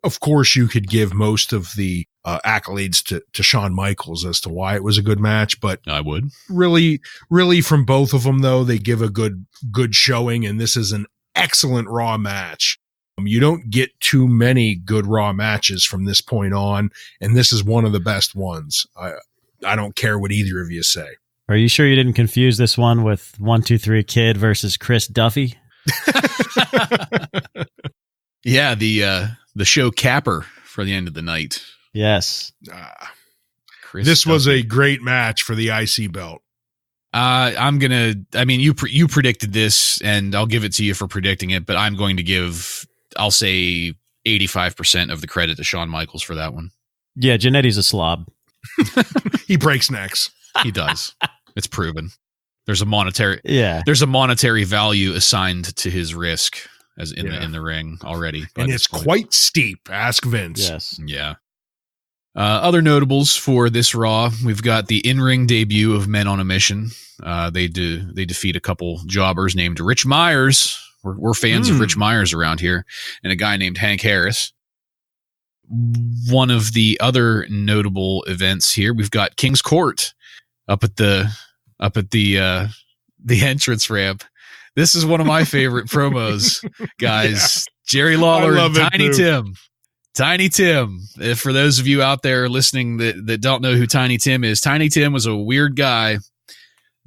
Of course, you could give most of the accolades to Shawn Michaels as to why it was a good match, but I would really from both of them, though, they give a good showing, and this is an excellent Raw match. You don't get too many good Raw matches from this point on, and this is one of the best ones. I don't care what either of you say. Are you sure you didn't confuse this one with 1-2-3 Kid versus Chris Duffy? Yeah, the show capper for the end of the night. Yes. This was a great match for the IC belt. You predicted this, and I'll give it to you for predicting it, but I'm going to give, I'll say 85% of the credit to Shawn Michaels for that one. Yeah, Jannetty's a slob. He breaks necks. He does. It's proven. There's a monetary value assigned to his risk as in the ring already. And it's quite steep. Ask Vince. Yes. Yeah. Other notables for this Raw, we've got the in-ring debut of Men on a Mission. They defeat a couple jobbers named Rich Myers. We're fans of Rich Myers around here, and a guy named Hank Harris. One of the other notable events here, we've got King's Court up at the entrance ramp. This is one of my favorite promos, guys. Yeah. Jerry Lawler and Tiny Tim. For those of you out there listening that don't know who Tiny Tim is, Tiny Tim was a weird guy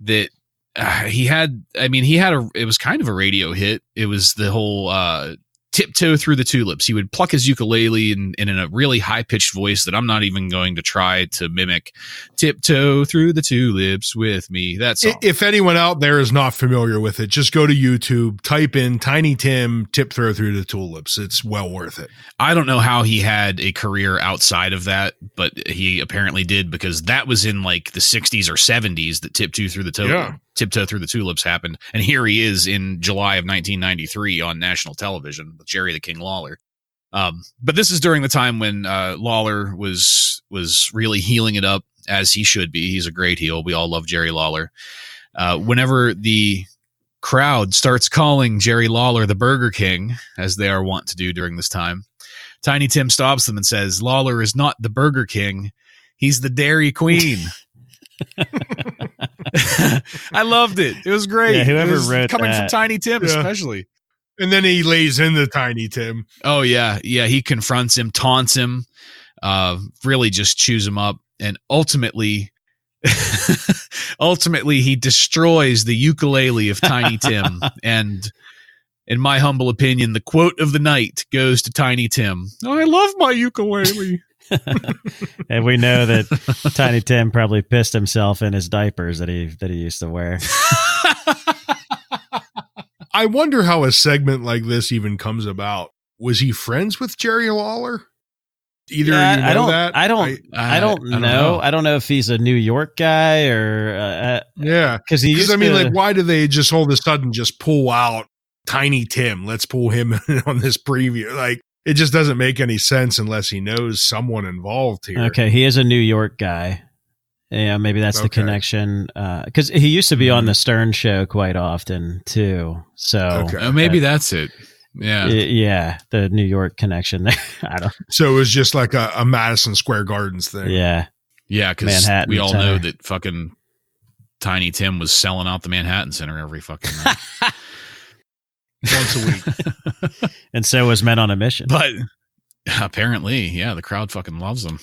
that it was kind of a radio hit. It was the whole Tiptoe Through the Tulips. He would pluck his ukulele and in a really high-pitched voice that I'm not even going to try to mimic. Tiptoe through the tulips with me. That's all. If anyone out there is not familiar with it, just go to YouTube, type in Tiny Tim Tiptoe Through the Tulips. It's well worth it. I don't know how he had a career outside of that, but he apparently did, because that was in like the 60s or 70s that Tiptoe Through the Tulips happened. And here he is in July of 1993 on national television with Jerry the King Lawler. But this is during the time when Lawler was really healing it up, as he should be. He's a great heel. We all love Jerry Lawler. Whenever the crowd starts calling Jerry Lawler the Burger King, as they are wont to do during this time, Tiny Tim stops them and says, "Lawler is not the Burger King. He's the Dairy Queen." I loved it. It was great. Yeah, whoever wrote coming that. from Tiny Tim, especially. And then he lays into Tiny Tim. Oh yeah. He confronts him, taunts him, really just chews him up, and ultimately he destroys the ukulele of Tiny Tim. And in my humble opinion, the quote of the night goes to Tiny Tim. "I love my ukulele." And we know that Tiny Tim probably pissed himself in his diapers that he used to wear. I wonder how a segment like this even comes about. Was he friends with Jerry Lawler? Either of you know that? I don't know. I don't know if he's a New York guy or because why do they just all of a sudden just pull out Tiny Tim? Let's pull him on this preview. Like, it just doesn't make any sense unless he knows someone involved here. Okay, he is a New York guy. Yeah, maybe that's the connection. Because he used to be on the Stern Show quite often too. So maybe that's it. Yeah, yeah, the New York connection there. I don't. So it was just like a Madison Square Gardens thing. Yeah, because we all know that fucking Tiny Tim was selling out the Manhattan Center every fucking night. Once a week. And so was Men on a Mission. But apparently, the crowd fucking loves them.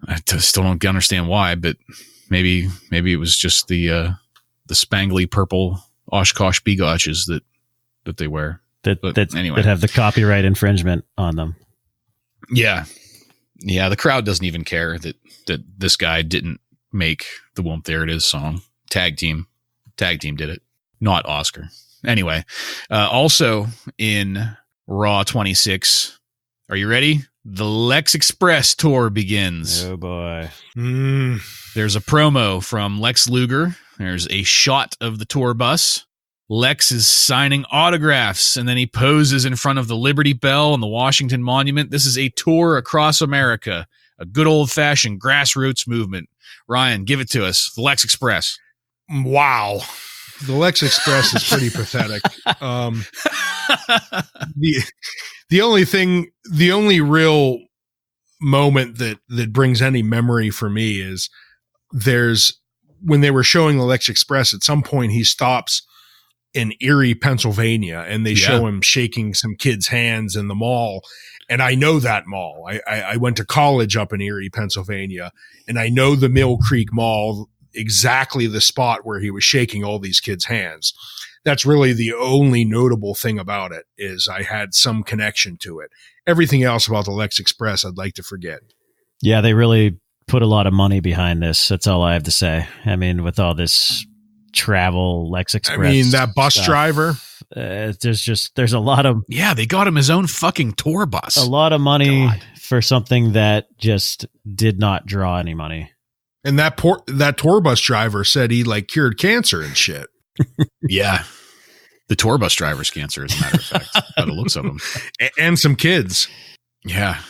I still don't understand why, but maybe it was just the spangly purple Oshkosh bigotches that they wear. That have the copyright infringement on them. Yeah. Yeah, the crowd doesn't even care that this guy didn't make the Whoomp There It Is song. Tag team did it, not Oscar. Anyway, also in Raw 26, are you ready? The Lex Express tour begins. Oh boy. There's a promo from Lex Luger. There's a shot of the tour bus. Lex is signing autographs, and then he poses in front of the Liberty Bell and the Washington Monument. This is a tour across America, a good old-fashioned grassroots movement. Ryan, give it to us. The Lex Express. Wow. The Lex Express is pretty pathetic. The only real moment that brings any memory for me is when they were showing the Lex Express, at some point he stops in Erie, Pennsylvania, and they show him shaking some kids' hands in the mall. And I know that mall. I went to college up in Erie, Pennsylvania, and I know the Mill Creek Mall, exactly the spot where he was shaking all these kids' hands. That's really the only notable thing about it, is I had some connection to it. Everything else about the Lex Express, I'd like to forget. Yeah, they really put a lot of money behind this. That's all I have to say. I mean, with all this travel Lex Express, I mean, that bus stuff, driver, there's a lot of, they got him his own fucking tour bus. a lot of money for something that just did not draw any money. and that tour bus driver said he like cured cancer and shit. Yeah. The tour bus driver's cancer, as a matter of fact, by the looks of him. And some kids. Yeah.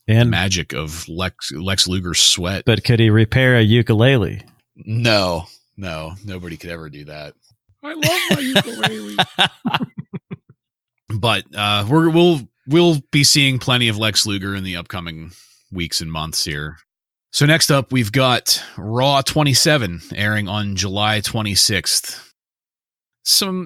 And magic of Lex Luger's sweat. But could he repair a ukulele? No, nobody could ever do that. I love my ukulele. But we'll be seeing plenty of Lex Luger in the upcoming weeks and months here. So next up, we've got Raw 27 airing on July 26th.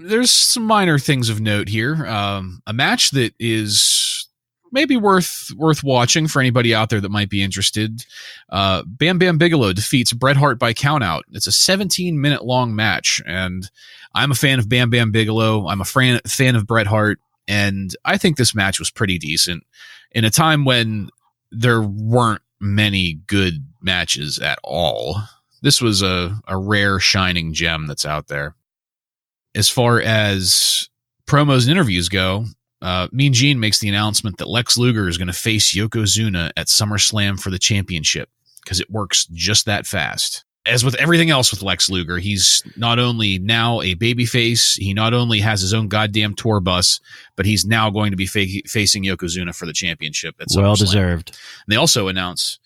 There's some minor things of note here. A match that is maybe worth watching for anybody out there that might be interested. Bam Bam Bigelow defeats Bret Hart by countout. It's a 17-minute long match, and I'm a fan of Bam Bam Bigelow. I'm a fan of Bret Hart, and I think this match was pretty decent in a time when there weren't many good matches at all. This was a rare shining gem that's out there. As far as promos and interviews go, Mean Gene makes the announcement that Lex Luger is going to face Yokozuna at SummerSlam for the championship, because it works just that fast. As with everything else with Lex Luger, he's not only now a babyface, he not only has his own goddamn tour bus, but he's now going to be facing Yokozuna for the championship at SummerSlam. Well deserved. And they also announce,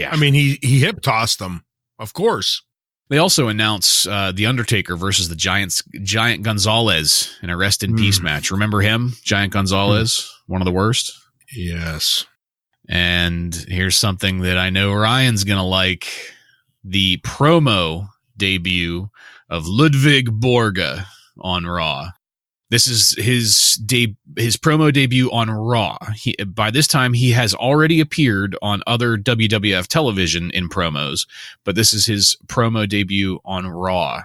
I mean, he hip tossed them, of course. They also announce The Undertaker versus the Giant Gonzalez in a Rest in Peace match. Remember him? Giant Gonzalez, one of the worst. Yes. And here's something that I know Ryan's going to like. The promo debut of Ludwig Borga on Raw. This is his promo debut on Raw. By this time, he has already appeared on other WWF television in promos, but this is his promo debut on Raw.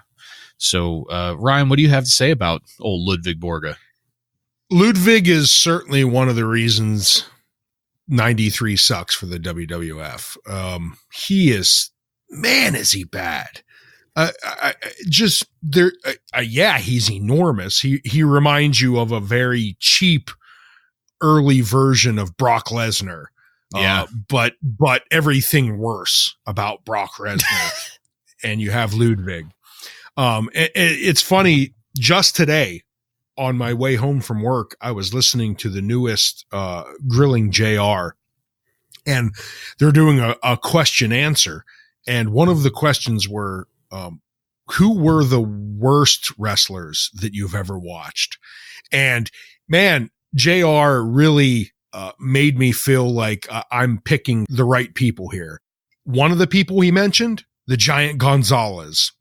So, Ryan, what do you have to say about old Ludwig Borga? Ludwig is certainly one of the reasons 93 sucks for the WWF. He is, man, is he bad. He's enormous. He reminds you of a very cheap early version of Brock Lesnar. Yeah. But everything worse about Brock Lesnar. And you have Ludwig. It's funny, just today on my way home from work, I was listening to the newest Grilling JR, and they're doing a question answer. And one of the questions were, who were the worst wrestlers that you've ever watched? And man, JR really made me feel like I'm picking the right people here. One of the people he mentioned, the Giant Gonzalez.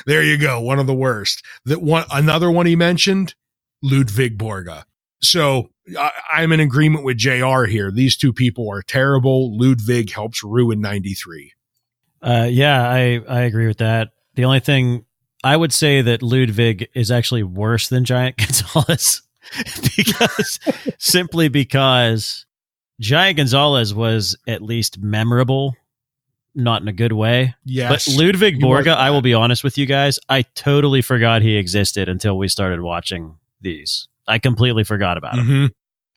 There you go. One of the worst. Another one he mentioned, Ludwig Borga. So I'm in agreement with JR here. These two people are terrible. Ludwig helps ruin 93. Yeah, I agree with that. The only thing I would say that Ludwig is actually worse than Giant Gonzalez, because Giant Gonzalez was at least memorable, not in a good way. Yes. But Ludwig Borga, I will be honest with you guys, I totally forgot he existed until we started watching these. I completely forgot about him. Mm-hmm.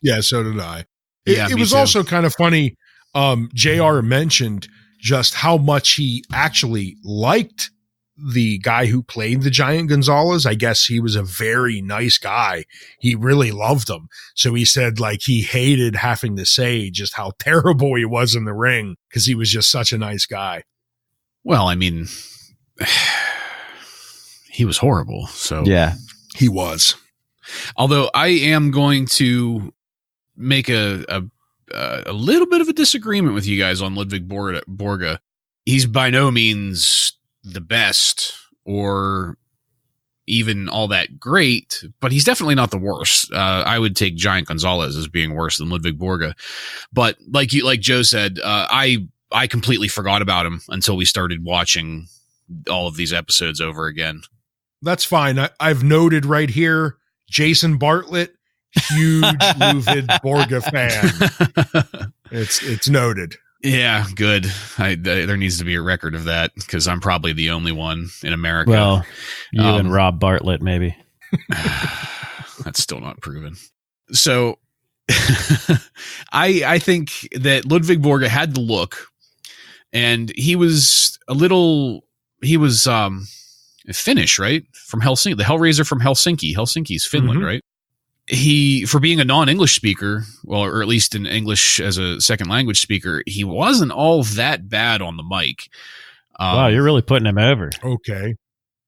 Yeah, so did I. It was also kind of funny. JR mentioned just how much he actually liked the guy who played the Giant Gonzalez. I guess he was a very nice guy. He really loved him. So he said like he hated having to say just how terrible he was in the ring because he was just such a nice guy. Well, I mean, he was horrible. So Yeah, he was. Although I am going to make a little bit of a disagreement with you guys on Ludwig Borga. He's by no means the best or even all that great, but he's definitely not the worst. I would take Giant Gonzalez as being worse than Ludwig Borga. But like Joe said, I completely forgot about him until we started watching all of these episodes over again. That's fine. I've noted right here, Jason Bartlett, huge Ludwig Borga fan. It's noted. Yeah, good. There needs to be a record of that because I'm probably the only one in America. Well, you and Rob Bartlett, maybe. That's still not proven. So I think that Ludwig Borga had the look, and he was Finnish, right? From Helsinki, the Hellraiser from Helsinki's Finland, Mm-hmm. right? He, for being a non-English speaker, well, or at least in English as a second language speaker, he wasn't all that bad on the mic. Wow, you're really putting him over. Okay.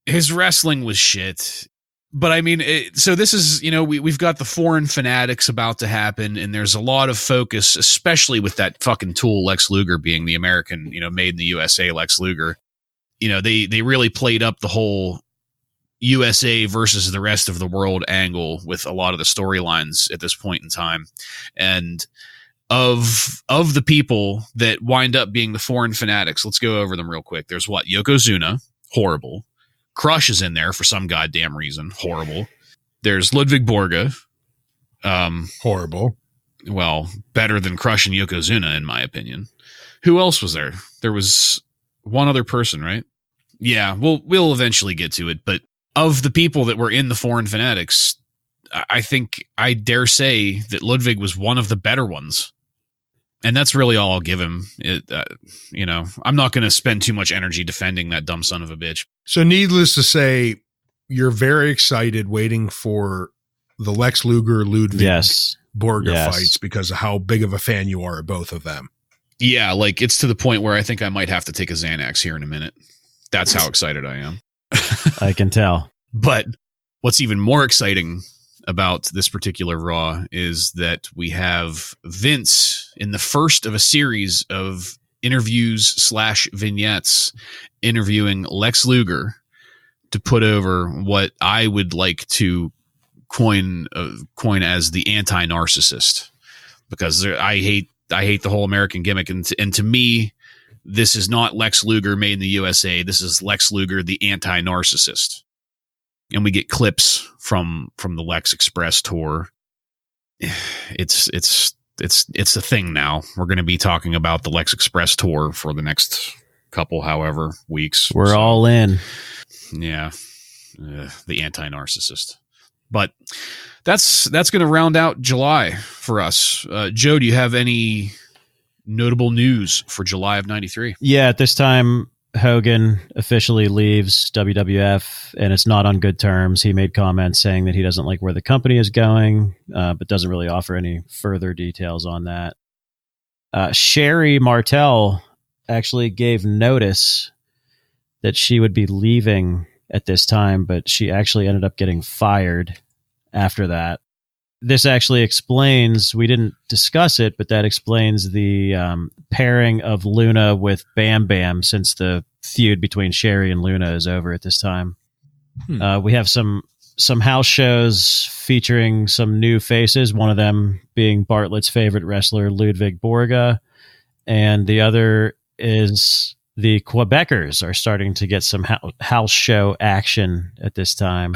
His wrestling was shit. But I mean, so this is, we've got the foreign fanatics about to happen, and there's a lot of focus, especially with that fucking tool, Lex Luger, being the American, made in the USA Lex Luger. They really played up the whole USA versus the rest of the world angle with a lot of the storylines at this point in time. And of the people that wind up being the foreign fanatics, let's go over them real quick. There's Yokozuna, horrible. Crush is in there for some goddamn reason, horrible. There's Ludwig Borga, horrible. Well, better than Crush and Yokozuna, in my opinion. Who else was there? There was one other person, right? Yeah, we'll eventually get to it, but of the people that were in the foreign fanatics, I think I dare say that Ludwig was one of the better ones. And that's really all I'll give him. I'm not going to spend too much energy defending that dumb son of a bitch. So needless to say, you're very excited waiting for the Lex Luger, Ludwig Borga fights because of how big of a fan you are of both of them. Yeah, like it's to the point where I think I might have to take a Xanax here in a minute. That's how excited I am. I can tell. But what's even more exciting about this particular Raw is that we have Vince in the first of a series of interviews / vignettes interviewing Lex Luger to put over what I would like to coin as the anti-narcissist, because I hate the whole American gimmick. And to me, this is not Lex Luger made in the USA. This is Lex Luger, the anti-narcissist. And we get clips from the Lex Express tour. It's a thing now. We're going to be talking about the Lex Express tour for the next however weeks. We're all in. Yeah. The anti-narcissist. But that's going to round out July for us. Joe, do you have any notable news for July of 93? Yeah, at this time, Hogan officially leaves WWF, and it's not on good terms. He made comments saying that he doesn't like where the company is going, but doesn't really offer any further details on that. Sherry Martel actually gave notice that she would be leaving at this time, but she actually ended up getting fired after that. This actually explains, we didn't discuss it, but that explains the pairing of Luna with Bam Bam, since the feud between Sherry and Luna is over at this time. We have some house shows featuring some new faces, one of them being Bartlett's favorite wrestler, Ludwig Borga, and the other is the Quebecers are starting to get some house show action at this time.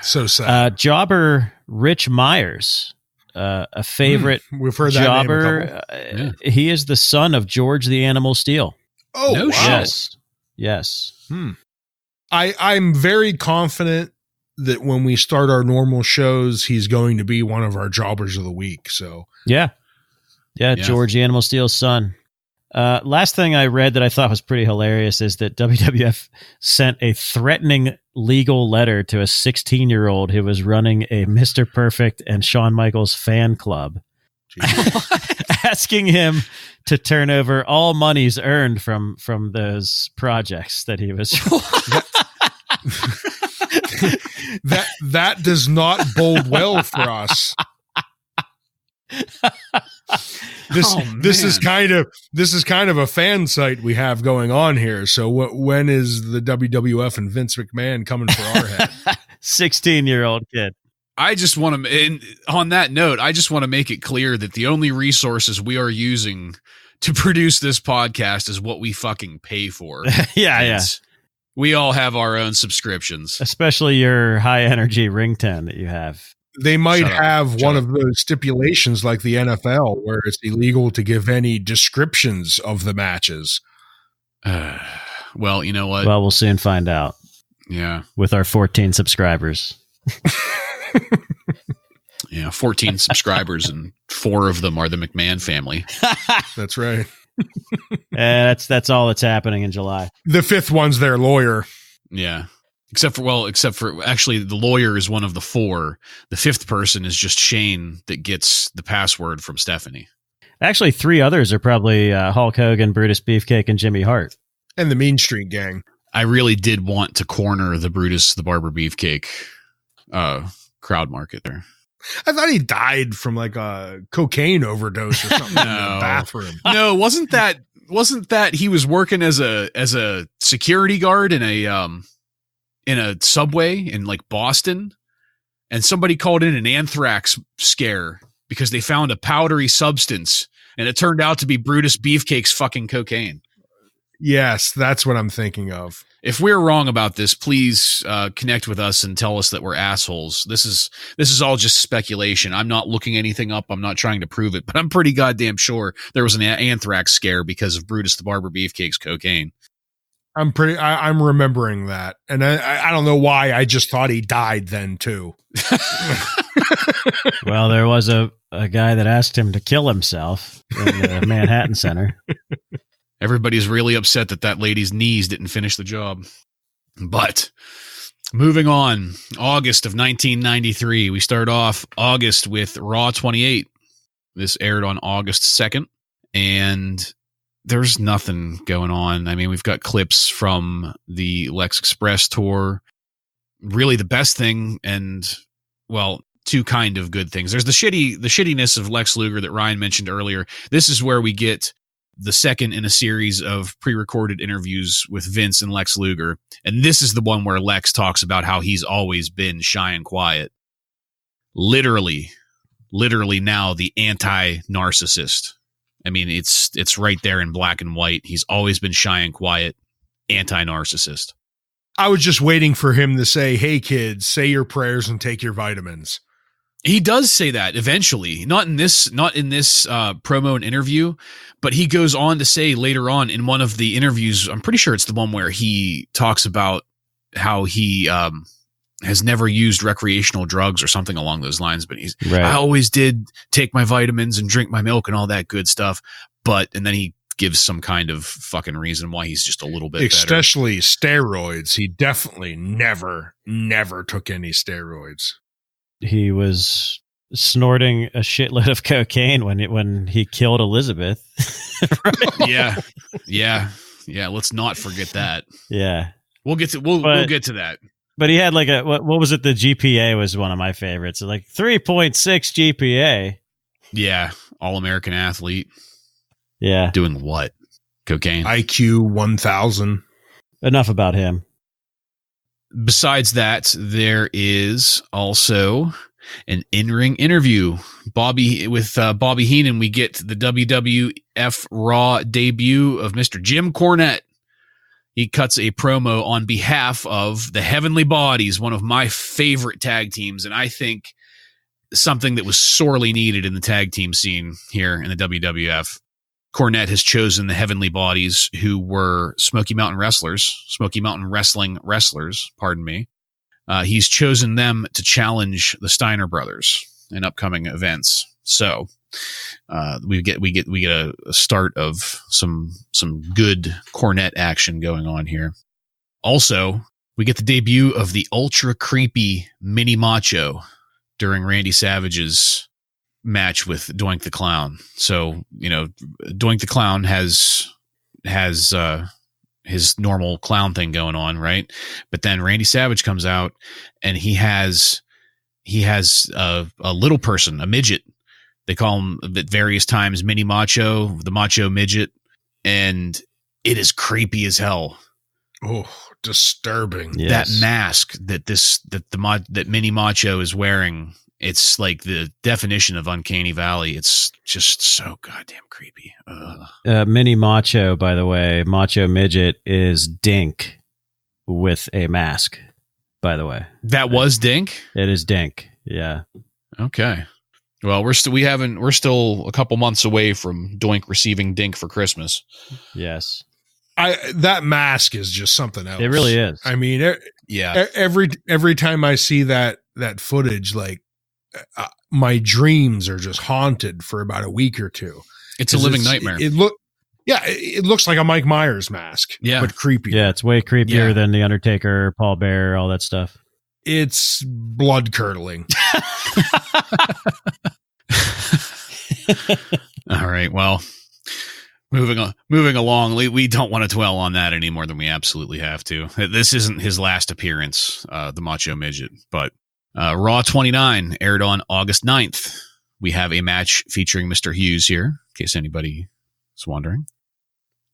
So sad. Jobber Rich Myers a favorite We've heard that name a jobber. couple. He is the son of George the Animal Steel. Oh, No wow. shit. Yes. I'm very confident that when we start our normal shows, he's going to be one of our jobbers of the week. So Yeah. George the Animal Steel's son. Last thing I read that I thought was pretty hilarious is that WWF sent a threatening legal letter to a 16-year-old who was running a Mr. Perfect and Shawn Michaels fan club, asking him to turn over all monies earned from those projects that he was. that does not bode well for us. This is kind of a fan site we have going on here. So when is the WWF and Vince McMahon coming for our head? 16-year-old kid. I just want to, and on that note, I just want to make it clear that the only resources we are using to produce this podcast is what we fucking pay for. Yeah. We all have our own subscriptions. Especially your high energy ringtone that you have. They might have one of those stipulations like the NFL where it's illegal to give any descriptions of the matches. Well, you know what? Well, we'll soon find out. Yeah. With our 14 subscribers. 14 subscribers, and 4 of them are the McMahon family. That's right. That's all that's happening in July. The 5th one's their lawyer. Yeah. Except for actually the lawyer is one of the 4. The 5th person is just Shane that gets the password from Stephanie. Actually, 3 others are probably Hulk Hogan, Brutus Beefcake, and Jimmy Hart. And the Mean Street Gang. I really did want to corner the Brutus the Barber Beefcake crowd market there. I thought he died from like a cocaine overdose or something in the bathroom. No, wasn't that he was working as a security guard in a subway in like Boston, and somebody called in an anthrax scare because they found a powdery substance, and it turned out to be Brutus Beefcake's fucking cocaine. Yes, that's what I'm thinking of. If we're wrong about this, please connect with us and tell us that we're assholes. This is all just speculation. I'm not looking anything up. I'm not trying to prove it, but I'm pretty goddamn sure there was an anthrax scare because of Brutus the Barber Beefcake's cocaine. I'm remembering that. And I don't know why. I just thought he died then too. Well, there was a guy that asked him to kill himself in the Manhattan Center. Everybody's really upset that lady's knees didn't finish the job. But moving on, August of 1993, we start off August with Raw 28. This aired on August 2nd, and there's nothing going on. I mean, we've got clips from the Lex Express tour. Really the best thing, and, well, 2 kind of good things. There's the shittiness of Lex Luger that Ryan mentioned earlier. This is where we get the second in a series of pre-recorded interviews with Vince and Lex Luger. And this is the one where Lex talks about how he's always been shy and quiet. Literally now the anti-narcissist. I mean, it's right there in black and white. He's always been shy and quiet, anti-narcissist. I was just waiting for him to say, "Hey kids, say your prayers and take your vitamins." He does say that eventually, not in this promo and interview, but he goes on to say later on in one of the interviews, I'm pretty sure it's the one where he talks about how he has never used recreational drugs or something along those lines, but I always did take my vitamins and drink my milk and all that good stuff. And then he gives some kind of fucking reason why he's just a little bit especially better. Steroids. He definitely never took any steroids. He was snorting a shitload of cocaine when he killed Elizabeth. Right? Yeah. Let's not forget that. Yeah, we'll get to that. But he had like what was it? The GPA was one of my favorites. Like 3.6 GPA. Yeah, All-American athlete. Yeah, doing what? Cocaine. IQ 1000. Enough about him. Besides that, there is also an in-ring interview. With Bobby Heenan, we get the WWF Raw debut of Mr. Jim Cornette. He cuts a promo on behalf of the Heavenly Bodies, one of my favorite tag teams, and I think something that was sorely needed in the tag team scene here in the WWF. Cornette has chosen the Heavenly Bodies, who were Smoky Mountain Wrestling wrestlers, pardon me. He's chosen them to challenge the Steiner brothers in upcoming events. So we get a start of some good Cornette action going on here. Also, we get the debut of the ultra creepy Mini Macho during Randy Savage's match with Doink the Clown. So, Doink the Clown has his normal clown thing going on, right? But then Randy Savage comes out and he has a little person, a midget. They call him at various times Mini Macho, the Macho Midget, and it is creepy as hell. Oh, disturbing. Yes. That mask that Mini Macho is wearing, it's like the definition of Uncanny Valley. It's just so goddamn creepy. Mini Macho, by the way, Macho Midget is Dink with a mask, by the way. That was Dink? It is Dink. Yeah. Okay. Well, we're still a couple months away from Doink receiving Dink for Christmas. Yes. That mask is just something else. It really is. I mean, yeah. Every time I see that footage, like my dreams are just haunted for about a week or two. It's a living nightmare. It looks like a Mike Myers mask. Yeah, but creepy. Yeah, it's way creepier than the Undertaker, Paul Bearer, all that stuff. It's blood curdling. All right. Well, moving along. We don't want to dwell on that any more than we absolutely have to. This isn't his last appearance, the Macho Midget, but Raw 29 aired on August 9th. We have a match featuring Mr. Hughes here, in case anybody is wondering.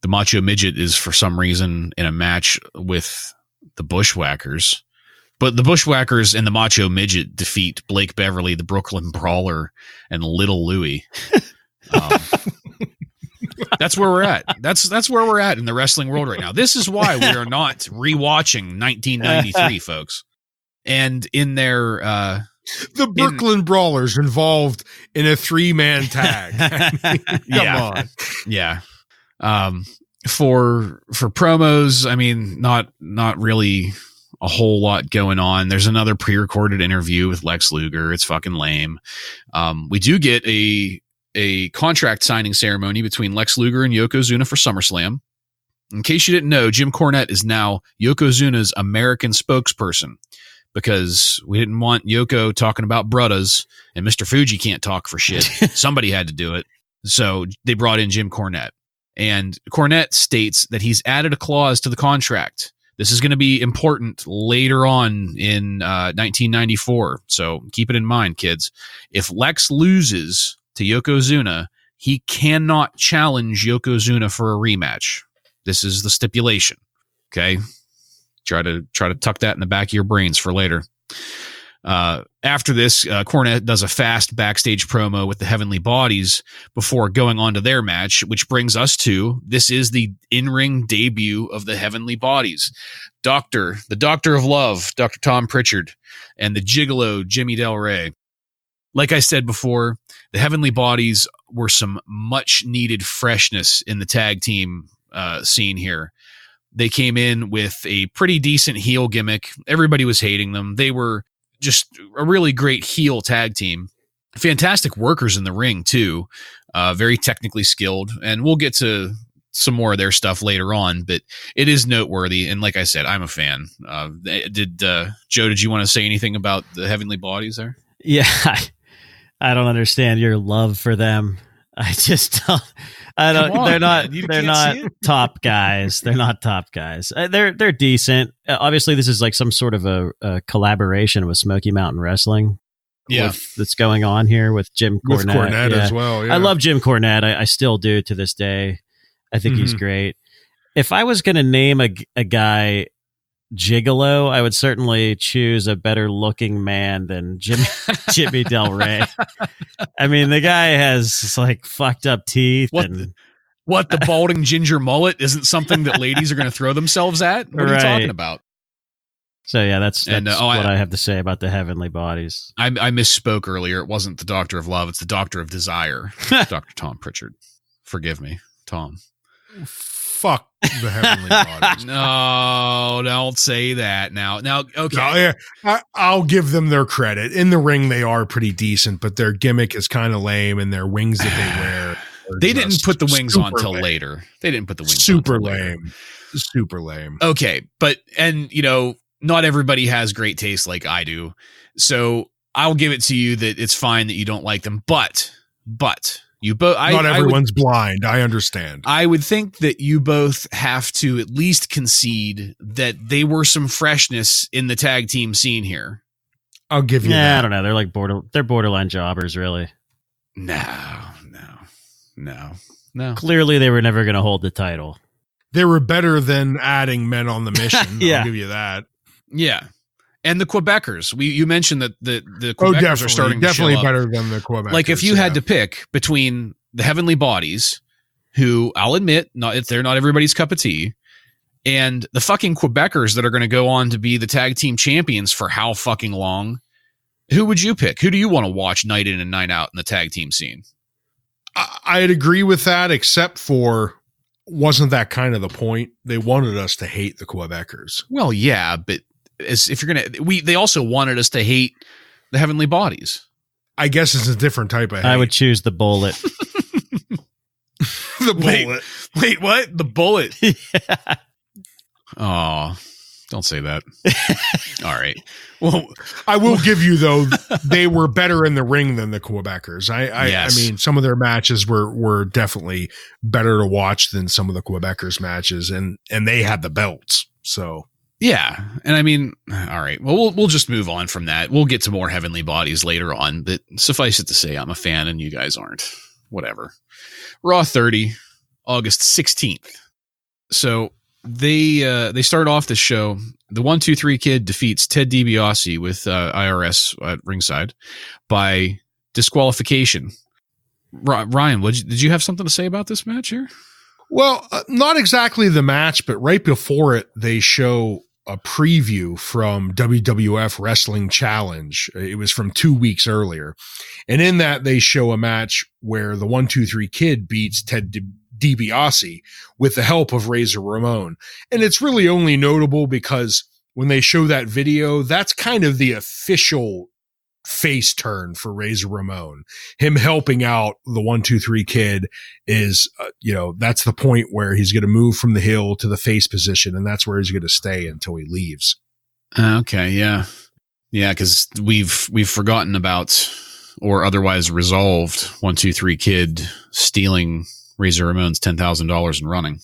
The Macho Midget is for some reason in a match with the Bushwhackers. But the Bushwhackers and the Macho Midget defeat Blake Beverly, the Brooklyn Brawler, and Little Louie. That's where we're at. That's where we're at in the wrestling world right now. This is why we are not rewatching 1993, folks. And in their the Brooklyn Brawlers involved in a 3-man tag. Come on. Yeah. For promos, I mean, not really a whole lot going on. There's another pre-recorded interview with Lex Luger. It's fucking lame. We do get a contract signing ceremony between Lex Luger and Yokozuna for SummerSlam. In case you didn't know, Jim Cornette is now Yokozuna's American spokesperson because we didn't want Yoko talking about bruddas and Mr. Fuji can't talk for shit. Somebody had to do it. So they brought in Jim Cornette. And Cornette states that he's added a clause to the contract. This is going to be important later on in 1994. So keep it in mind, kids. If Lex loses to Yokozuna, he cannot challenge Yokozuna for a rematch. This is the stipulation. Okay. Try to tuck that in the back of your brains for later. After this, Cornette does a fast backstage promo with the Heavenly Bodies before going on to their match, which brings us to, this is the in-ring debut of the Heavenly Bodies. The Doctor of Love, Dr. Tom Pritchard, and the Gigolo, Jimmy Del Rey. Like I said before, the Heavenly Bodies were some much-needed freshness in the tag team scene here. They came in with a pretty decent heel gimmick. Everybody was hating them. They were just a really great heel tag team. Fantastic workers in the ring, too. Very technically skilled. And we'll get to some more of their stuff later on, but it is noteworthy. And like I said, I'm a fan. Joe, did you want to say anything about the Heavenly Bodies there? Yeah, I don't understand your love for them. I just don't. I don't. On, they're not top guys. They're not top guys. They're decent. Obviously, this is like some sort of a collaboration with Smoky Mountain Wrestling. Yeah, that's going on here with Jim Cornette. With Cornette as well. Yeah. I love Jim Cornette. I still do to this day. I think he's great. If I was going to name a guy Gigolo, I would certainly choose a better looking man than Jimmy Del Rey. I mean, the guy has like fucked up teeth. What the balding ginger mullet isn't something that ladies are going to throw themselves at? What are you talking about? So yeah, that's And, what I have to say about the heavenly bodies. I misspoke earlier. It wasn't the Doctor of Love. It's the Doctor of Desire. Dr. Tom Pritchard. Forgive me, Tom. Fuck the heavenly bodies. No, don't say that now. Okay. No, yeah, I'll give them their credit. In the ring, they are pretty decent, but their gimmick is kind of lame, and their wings that they wear. They didn't put the wings on till lame. later. They didn't put the wings super on till lame. Later. Super lame. Okay, but not everybody has great taste like I do. So I'll give it to you that it's fine that you don't like them, but you both. Not everyone's blind. I understand. I would think that you both have to at least concede that they were some freshness in the tag team scene here. I'll give you that. I don't know. They're like borderline jobbers, really. No. Clearly, they were never going to hold the title. They were better than adding men on the mission. Yeah. I'll give you that. Yeah. And the Quebecers. You mentioned that the Quebecers are starting to show definitely up. better than the Quebecers. Like if you had to pick between the Heavenly Bodies, who I'll admit, they're not everybody's cup of tea, and the fucking Quebecers that are going to go on to be the tag team champions for how fucking long, who would you pick? Who do you want to watch night in and night out in the tag team scene? I'd agree with that, except for wasn't that kind of the point? They wanted us to hate the Quebecers. Well, yeah, but if you're they also wanted us to hate the Heavenly Bodies. I guess it's a different type of hate. I would choose the bullet. The bullet. Wait, what? The bullet? Yeah. Oh, don't say that. All right. Well, I will give you, though, they were better in the ring than the Quebecers. Yes. I mean, some of their matches were definitely better to watch than some of the Quebecers matches, and they had the belts. So yeah. And I mean, all right. Well, we'll just move on from that. We'll get to more Heavenly Bodies later on, but suffice it to say, I'm a fan and you guys aren't. Whatever. Raw 30, August 16th. So they start off the show. The 1-2-3 Kid defeats Ted DiBiase with IRS at ringside by disqualification. Ryan, did you have something to say about this match here? Well, not exactly the match, but right before it, they show a preview from WWF Wrestling Challenge. It was from 2 weeks earlier. And in that, they show a match where the 1-2-3 Kid beats Ted DiBiase with the help of Razor Ramon. And it's really only notable because when they show that video, that's kind of the official face turn for Razor Ramon. Him helping out the 1-2-3 Kid is, that's the point where he's going to move from the heel to the face position, and that's where he's going to stay until he leaves. Okay, yeah. Yeah, because we've forgotten about or otherwise resolved 1-2-3 Kid stealing Razor Ramon's $10,000 and running.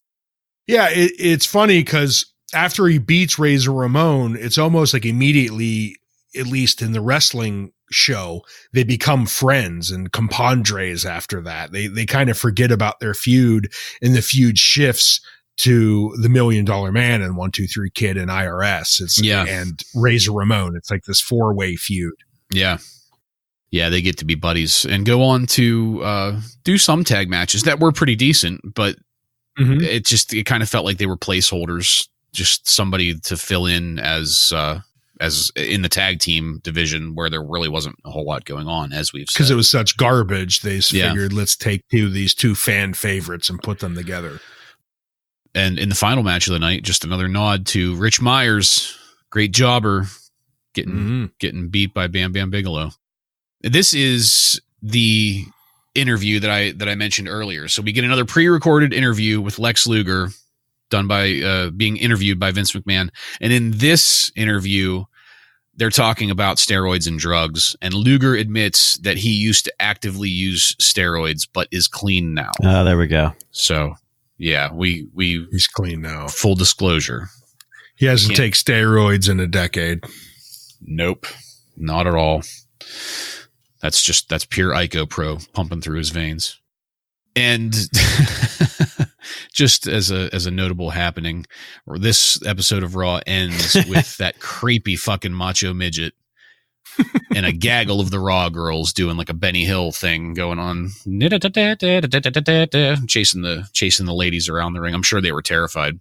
Yeah, it's funny because after he beats Razor Ramon, it's almost like immediately, at least in the wrestling show, they become friends and compadres after that. They kind of forget about their feud, and the feud shifts to the $1 Million Man and 1-2-3 Kid and IRS. And Razor Ramon. It's like this 4-way feud. Yeah. Yeah, they get to be buddies and go on to do some tag matches that were pretty decent, but it kind of felt like they were placeholders, just somebody to fill in as in the tag team division where there really wasn't a whole lot going on, as we've said. Because it was such garbage, they figured, let's take these two fan favorites and put them together. And in the final match of the night, just another nod to Rich Myers, great jobber, getting beat by Bam Bam Bigelow. This is the interview that I mentioned earlier. So we get another pre-recorded interview with Lex Luger, done by being interviewed by Vince McMahon. And in this interview, they're talking about steroids and drugs. And Luger admits that he used to actively use steroids, but is clean now. Oh, there we go. So yeah, he's clean now. Full disclosure. He hasn't taken steroids in a decade. Nope. Not at all. That's pure IcoPro pumping through his veins. And just as a notable happening, this episode of Raw ends with that creepy fucking macho midget and a gaggle of the Raw girls doing like a Benny Hill thing going on, chasing the ladies around the ring. I'm sure they were terrified.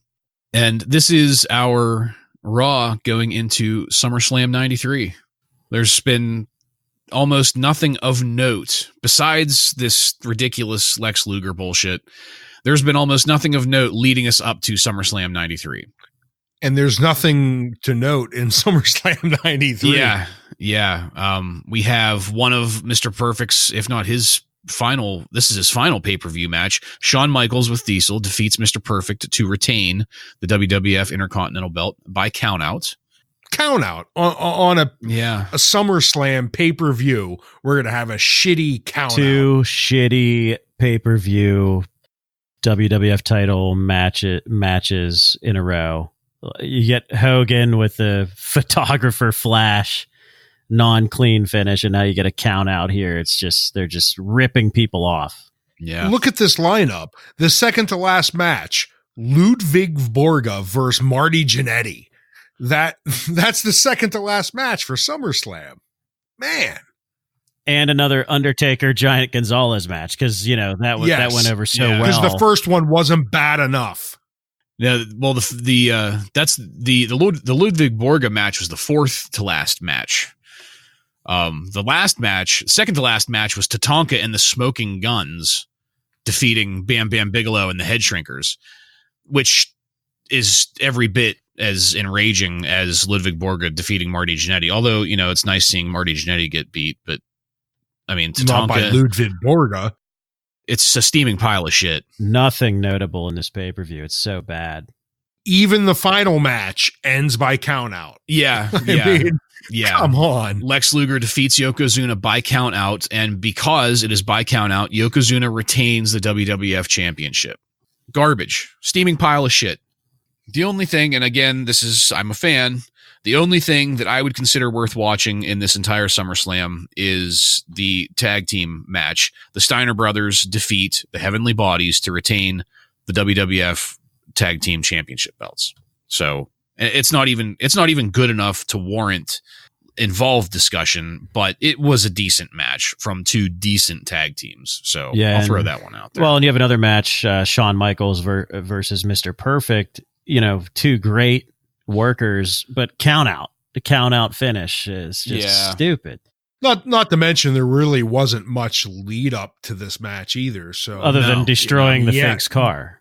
And this is our Raw going into SummerSlam 93. There's been almost nothing of note besides this ridiculous Lex Luger bullshit. There's been almost nothing of note leading us up to SummerSlam 93. And there's nothing to note in SummerSlam 93. Yeah. We have one of Mr. Perfect's, if not his this is his final pay-per-view match. Shawn Michaels with Diesel defeats Mr. Perfect to retain the WWF Intercontinental Belt by countout. Countout on a SummerSlam pay-per-view. We're gonna have a shitty countout. 2 shitty pay-per-view WWF title matches in a row. You get Hogan with the photographer flash non-clean finish, and now you get a count out here. It's just, they're just ripping people off. Yeah. Look at this lineup. The second to last match, Ludwig Borga versus Marty Jannetty. That's the second to last match for SummerSlam. Man. And another Undertaker Giant Gonzalez match, because that went over so well. Because the first one wasn't bad enough. Yeah, well, the Ludwig Borga match was the fourth to last match. The last match, second to last match, was Tatanka and the Smoking Guns defeating Bam Bam Bigelow and the Head Shrinkers, which is every bit as enraging as Ludwig Borga defeating Marty Jannetty. Although, it's nice seeing Marty Jannetty get beat, but I mean, Tatanka, not by Ludwig Borga. It's a steaming pile of shit. Nothing notable in this pay-per-view. It's so bad. Even the final match ends by countout. Yeah. Yeah. Come on. Lex Luger defeats Yokozuna by countout, and because it is by countout, Yokozuna retains the WWF Championship. Garbage. Steaming pile of shit. The only thing, and again, I'm a fan, the only thing that I would consider worth watching in this entire SummerSlam is the tag team match. The Steiner brothers defeat the Heavenly Bodies to retain the WWF Tag Team Championship belts. So it's not even good enough to warrant involved discussion, but it was a decent match from 2 decent tag teams. So I'll throw that one out there. Well, and you have another match, Shawn Michaels versus Mr. Perfect. 2 great workers, but the count out finish is just stupid. Not to mention there really wasn't much lead up to this match either. So other than destroying the Fink's car.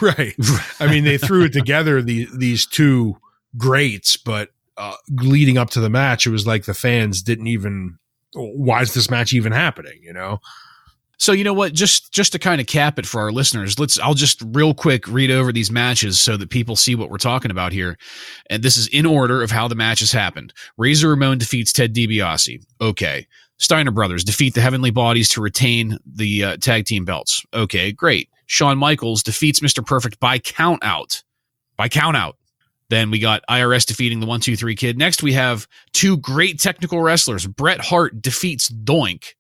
Right. I mean, they threw it together, these 2 greats, but leading up to the match, it was like the fans didn't even, why is this match even happening? So you know what? Just to kind of cap it for our listeners, I'll just real quick read over these matches so that people see what we're talking about here. And this is in order of how the matches happened. Razor Ramon defeats Ted DiBiase. Okay. Steiner Brothers defeat the Heavenly Bodies to retain the tag team belts. Okay, great. Shawn Michaels defeats Mr. Perfect by count out. Then we got IRS defeating the 1-2-3 Kid. Next, we have 2 great technical wrestlers. Bret Hart defeats Doink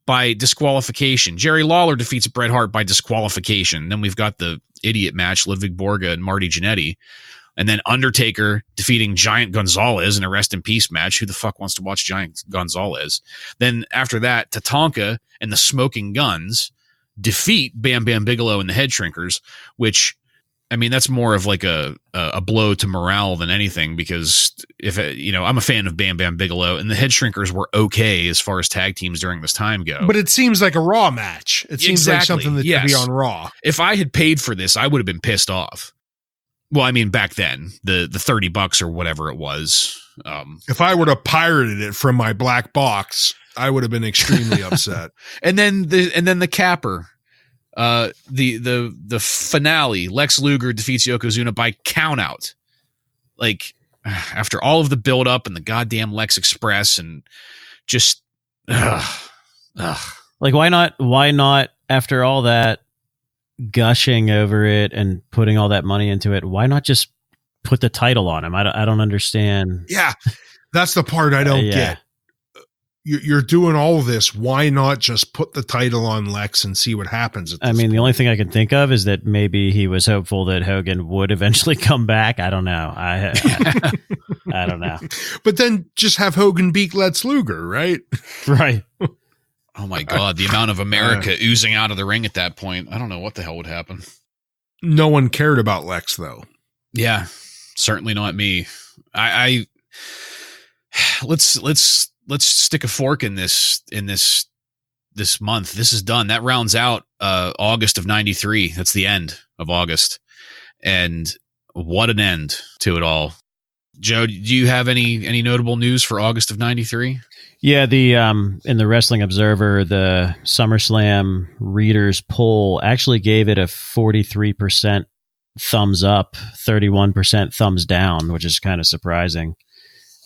by disqualification. Jerry Lawler defeats Bret Hart by disqualification. Then we've got the idiot match, Ludwig Borga and Marty Jannetty. And then Undertaker defeating Giant Gonzalez in a rest in peace match. Who the fuck wants to watch Giant Gonzalez? Then after that, Tatanka and the Smoking Guns defeat Bam Bam Bigelow and the Head Shrinkers, which, I mean, that's more of like a blow to morale than anything, because if I'm a fan of Bam Bam Bigelow, and the Head Shrinkers were okay as far as tag teams during this time go. But it seems like a Raw match. It seems like something that should be on Raw. If I had paid for this, I would have been pissed off. Well, I mean, back then, the $30 or whatever it was. If I would have pirated it from my black box, I would have been extremely upset. And then the capper. The finale, Lex Luger defeats Yokozuna by countout. Like, after all of the build up and the goddamn Lex Express, and just like, why not after all that gushing over it and putting all that money into it, why not just put the title on him? I don't understand. Yeah, that's the part I don't get. You're doing all of this. Why not just put the title on Lex and see what happens? I mean, the only thing I can think of is that maybe he was hopeful that Hogan would eventually come back. I don't know. I don't know. But then just have Hogan beat Lex Luger, right? Right. Oh my God. The amount of America oozing out of the ring at that point. I don't know what the hell would happen. No one cared about Lex, though. Yeah. certainly not me. I let's stick a fork in this month. This is done. That rounds out August of 93. That's the end of August. And what an end to it all. Joe, do you have any notable news for August of 93? Yeah, the in the Wrestling Observer, the SummerSlam readers poll actually gave it a 43% thumbs up, 31% thumbs down, which is kind of surprising.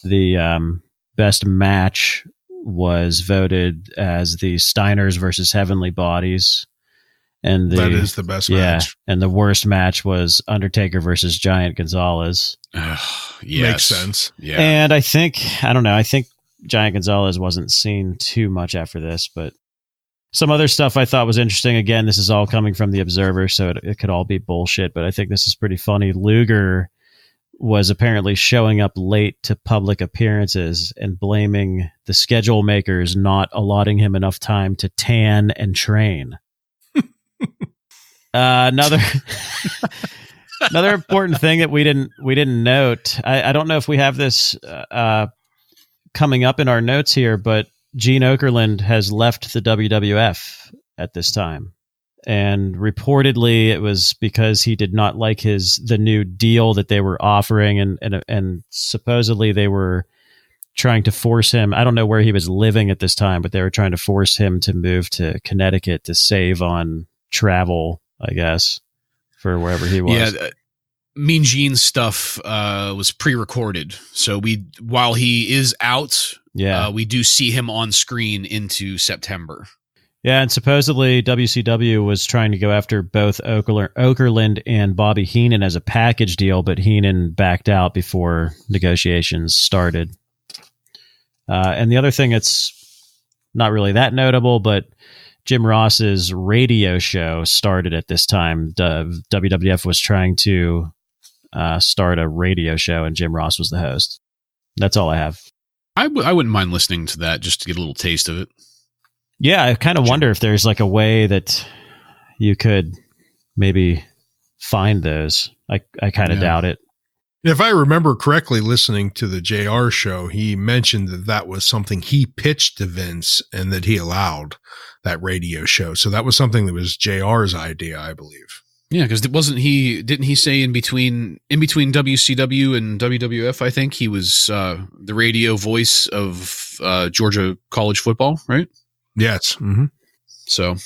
The best match was voted as the Steiners versus Heavenly Bodies. And that is the best match. And the worst match was Undertaker versus Giant Gonzalez. Yes. Makes sense. Yeah. And I think Giant Gonzalez wasn't seen too much after this, but some other stuff I thought was interesting. Again, this is all coming from the Observer, so it could all be bullshit, but I think this is pretty funny. Luger was apparently showing up late to public appearances and blaming the schedule makers not allotting him enough time to tan and train. Another important thing that we didn't note. I don't know if we have this coming up in our notes here, but Gene Okerlund has left the WWF at this time, and reportedly it was because he did not like the new deal that they were offering, and supposedly they were trying to force him. I don't know where he was living at this time, but they were trying to force him to move to Connecticut to save on travel, I guess, for wherever he was. Yeah, Mean Gene's stuff was pre-recorded, so while he is out, we do see him on screen into September. Yeah, and supposedly WCW was trying to go after both Okerlund and Bobby Heenan as a package deal, but Heenan backed out before negotiations started. And the other thing that's not really that notable, but Jim Ross's radio show started at this time. WWF was trying to start a radio show, and Jim Ross was the host. That's all I have. I wouldn't mind listening to that just to get a little taste of it. Yeah, I kind of wonder if there's like a way that you could maybe find those. I kind of doubt it. If I remember correctly, listening to the JR show, he mentioned that was something he pitched to Vince and that he allowed, that radio show. So that was something that was JR's idea, I believe. Yeah, because didn't he say in between WCW and WWF, I think he was the radio voice of Georgia college football, right? Yes. Mm-hmm. So,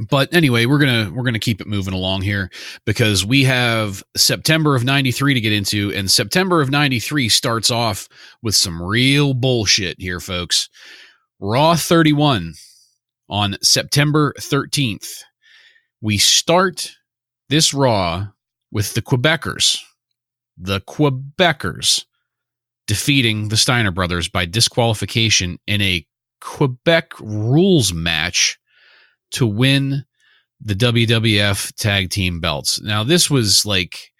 but anyway, we're gonna keep it moving along here because we have September of 93 to get into, and September of 93 starts off with some real bullshit here, folks. Raw 31 on September 13th. We start this Raw with the Quebecers defeating the Steiner brothers by disqualification in a Quebec rules match to win the WWF tag team belts. Now, this was like,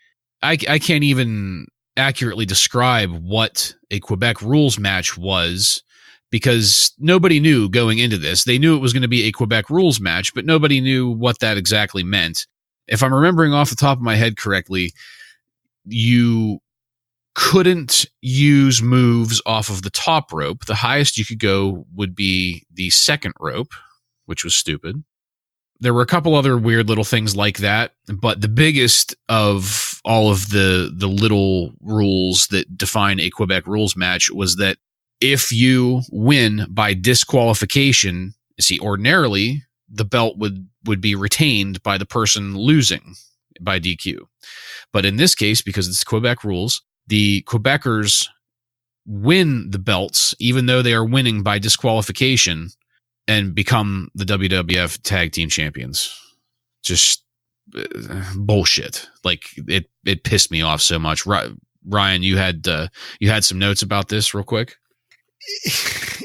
I can't even accurately describe what a Quebec rules match was because nobody knew going into this. They knew it was going to be a Quebec rules match, but nobody knew what that exactly meant. If I'm remembering off the top of my head correctly, you couldn't use moves off of the top rope. The highest you could go would be the second rope, which was stupid. There were a couple other weird little things like that, but the biggest of all of the little rules that define a Quebec rules match was that if you win by disqualification, ordinarily the belt would be retained by the person losing by DQ. But in this case, because it's Quebec rules, the Quebecers win the belts, even though they are winning by disqualification, and become the WWF Tag Team Champions. Just bullshit. Like it pissed me off so much. Ryan, you had some notes about this real quick.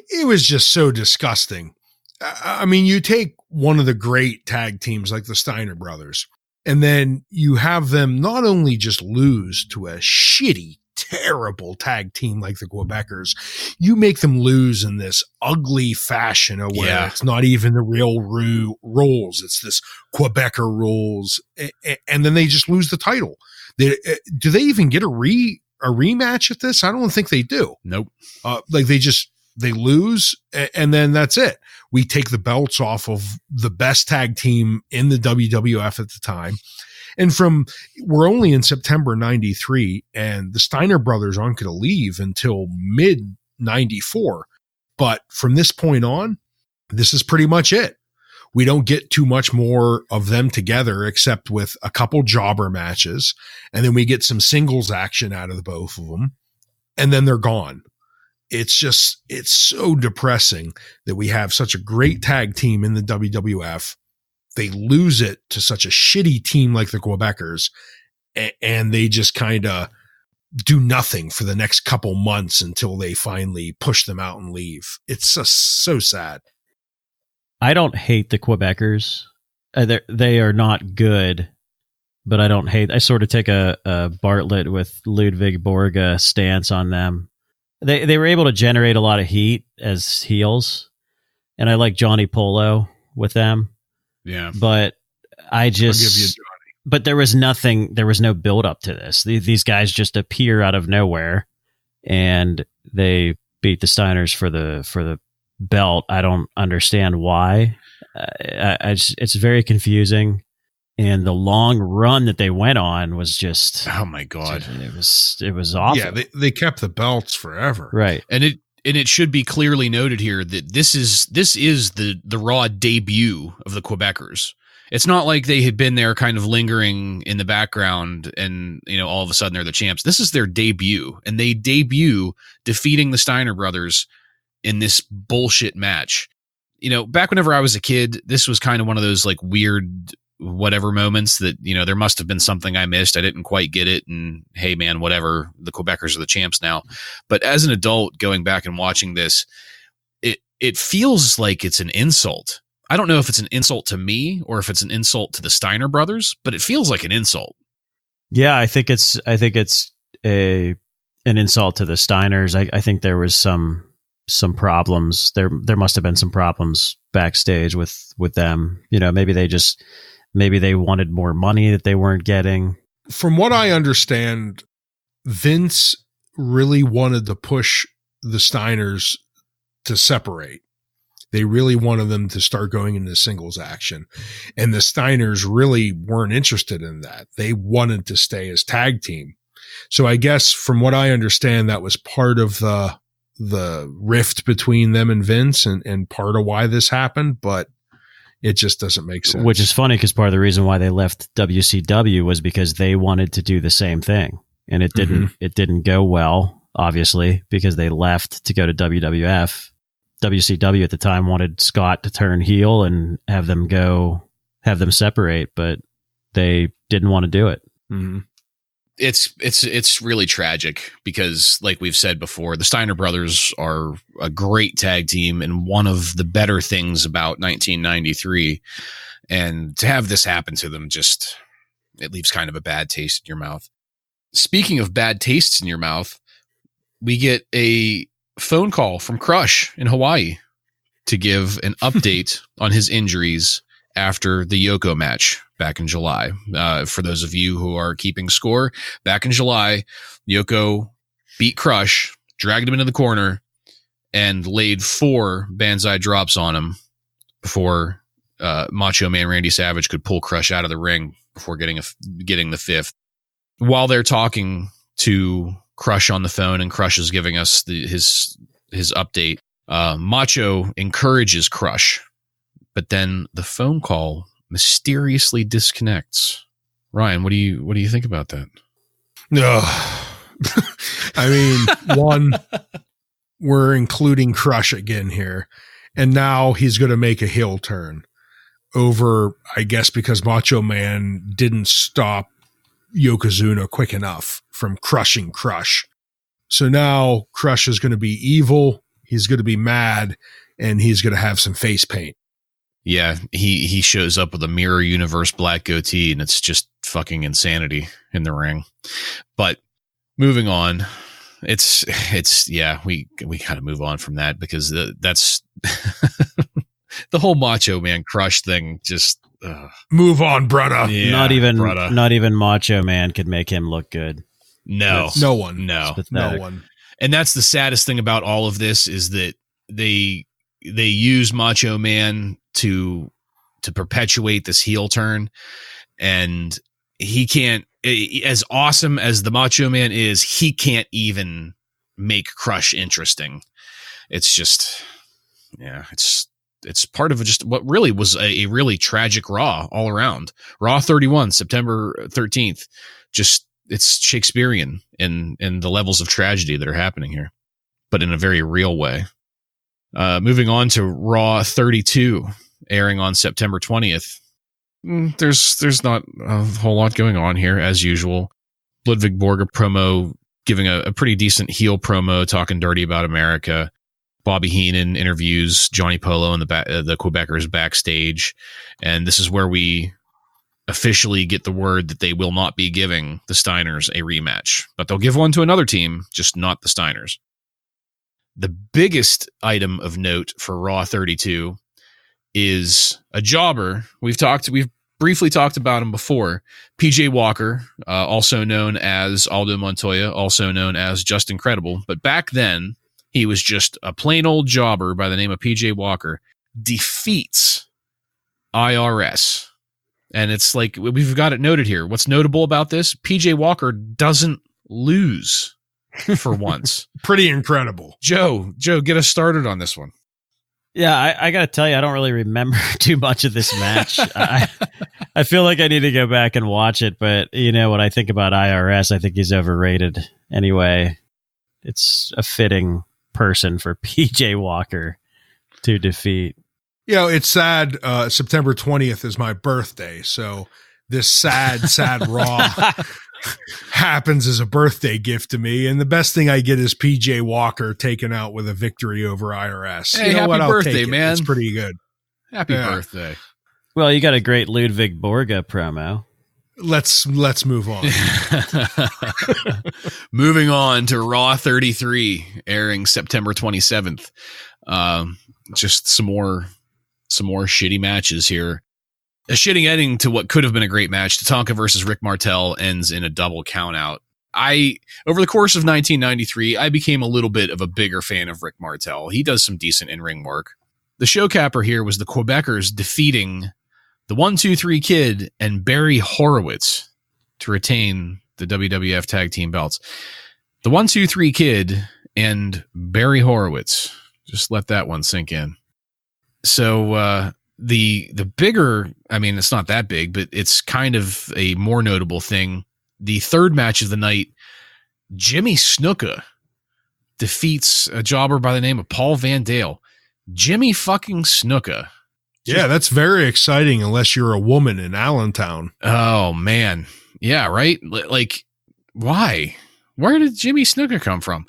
It was just so disgusting. I mean, you take one of the great tag teams like the Steiner brothers, and then you have them not only just lose to a shitty, terrible tag team like the Quebecers, you make them lose in this ugly fashion where it's not even the real rules. It's this Quebecer rules. And then they just lose the title. Do they even get a rematch at this? I don't think they do. Nope. Like they lose and then that's it. We take the belts off of the best tag team in the WWF at the time. And we're only in September 93 and the Steiner brothers aren't going to leave until mid 94. But from this point on, this is pretty much it. We don't get too much more of them together except with a couple jobber matches. And then we get some singles action out of the both of them. And then they're gone. It's so depressing that we have such a great tag team in the WWF. They lose it to such a shitty team like the Quebecers. And they just kind of do nothing for the next couple months until they finally push them out and leave. It's just so sad. I don't hate the Quebecers. They are not good, but I don't hate. I sort of take a Bartlett with Ludwig Borga stance on them. They were able to generate a lot of heat as heels, and I like Johnny Polo with them. Yeah, but I'll give you Johnny. But there was nothing. There was no build up to this. These guys just appear out of nowhere, and they beat the Steiners for the belt. I don't understand why. It's very confusing, and the long run that they went on was just, oh my god, it was awful. Yeah, they kept the belts forever, right? And it should be clearly noted here that this is the Raw debut of the Quebecers. It's not like they had been there kind of lingering in the background and, all of a sudden they're the champs. This is their debut, and they debut defeating the Steiner brothers in this bullshit match. Back whenever I was a kid, this was kind of one of those like weird whatever moments that, there must have been something I missed. I didn't quite get it. And hey man, whatever, the Quebecers are the champs now. But as an adult going back and watching this, it feels like it's an insult. I don't know if it's an insult to me or if it's an insult to the Steiner brothers, but it feels like an insult. Yeah, I think it's an insult to the Steiners. I think there was some problems. There must have been some problems backstage with them. Maybe they wanted more money that they weren't getting. From what I understand, Vince really wanted to push the Steiners to separate. They really wanted them to start going into singles action. And the Steiners really weren't interested in that. They wanted to stay as tag team. So I guess from what I understand, that was part of the rift between them and Vince and part of why this happened, but it just doesn't make sense. Which is funny because part of the reason why they left WCW was because they wanted to do the same thing. And it didn't go well, obviously, because they left to go to WWF. WCW at the time wanted Scott to turn heel and have them separate, but they didn't want to do it. Mm-hmm. It's really tragic because, like we've said before, the Steiner brothers are a great tag team and one of the better things about 1993. And to have this happen to them, it leaves kind of a bad taste in your mouth. Speaking of bad tastes in your mouth, we get a phone call from Crush in Hawaii to give an update on his injuries after the Yoko match back in July. For those of you who are keeping score, back in July, Yoko beat Crush, dragged him into the corner, and laid 4 Banzai drops on him before Macho Man Randy Savage could pull Crush out of the ring before getting the 5th. While they're talking to Crush on the phone and Crush is giving us his update, Macho encourages Crush, but then the phone call mysteriously disconnects. Ryan, what do you think about that? No, I mean, one, we're including Crush again here, and now he's going to make a heel turn over, I guess, because Macho Man didn't stop Yokozuna quick enough from crushing Crush. So now Crush is going to be evil. He's going to be mad, and he's going to have some face paint. Yeah, he shows up with a Mirror Universe black goatee, and it's just fucking insanity in the ring. But moving on, it's we kind of move on from that because that's the whole Macho Man Crush thing. Just Move on, brother. Yeah, not brudda. even Macho Man could make him look good. No, No one. no, No one. And that's the saddest thing about all of this is that they use Macho Man to perpetuate this heel turn, and he can't. As awesome as the Macho Man is, he can't even make Crush interesting. It's just, yeah, it's part of just what really was a really tragic Raw all around. Raw 31, September 13th. Just, it's Shakespearean in the levels of tragedy that are happening here, but in a very real way. Moving on to Raw 32, airing on September 20th. There's not a whole lot going on here, as usual. Ludwig Borga promo, giving a pretty decent heel promo, talking dirty about America. Bobby Heenan interviews Johnny Polo and the Quebecers backstage, and this is where we officially get the word that they will not be giving the Steiners a rematch, but they'll give one to another team, just not the Steiners. The biggest item of note for Raw 32 is a jobber. We've briefly talked about him before. PJ Walker, also known as Aldo Montoya, also known as Just Incredible. But back then, he was just a plain old jobber by the name of PJ Walker, defeats IRS. And it's like, we've got it noted here. What's notable about this? PJ Walker doesn't lose for once. Pretty incredible. Joe, get us started on this one. Yeah, I got to tell you, I don't really remember too much of this match. I feel like I need to go back and watch it, but you know, when I think about IRS, I think he's overrated. Anyway, it's a fitting person for PJ Walker to defeat. You know, it's sad. September 20th is my birthday, so this sad Raw happens as a birthday gift to me, and the best thing I get is PJ Walker taken out with a victory over IRS. Hey, you know happy what? I'll birthday, take it. man! It's pretty good. Happy birthday! Well, you got a great Ludwig Borga promo. Let's move on. Moving on to Raw 33, airing September 27th. Just some more shitty matches here. A shitty ending to what could have been a great match. Tatanka versus Rick Martel ends in a double countout. Over the course of 1993, I became a little bit of a bigger fan of Rick Martel. He does some decent in-ring work. The show capper here was the Quebecers defeating the 1-2-3 Kid and Barry Horowitz to retain the WWF Tag Team belts. The 1-2-3 Kid and Barry Horowitz. Just let that one sink in. So, the bigger, I mean, it's not that big, but it's kind of a more notable thing. The third match of the night, Jimmy Snuka defeats a jobber by the name of Paul Van Dale. Jimmy fucking Snuka. Yeah, that's very exciting unless you're a woman in Allentown. Oh, man. Yeah, right? Like, why? Where did Jimmy Snuka come from?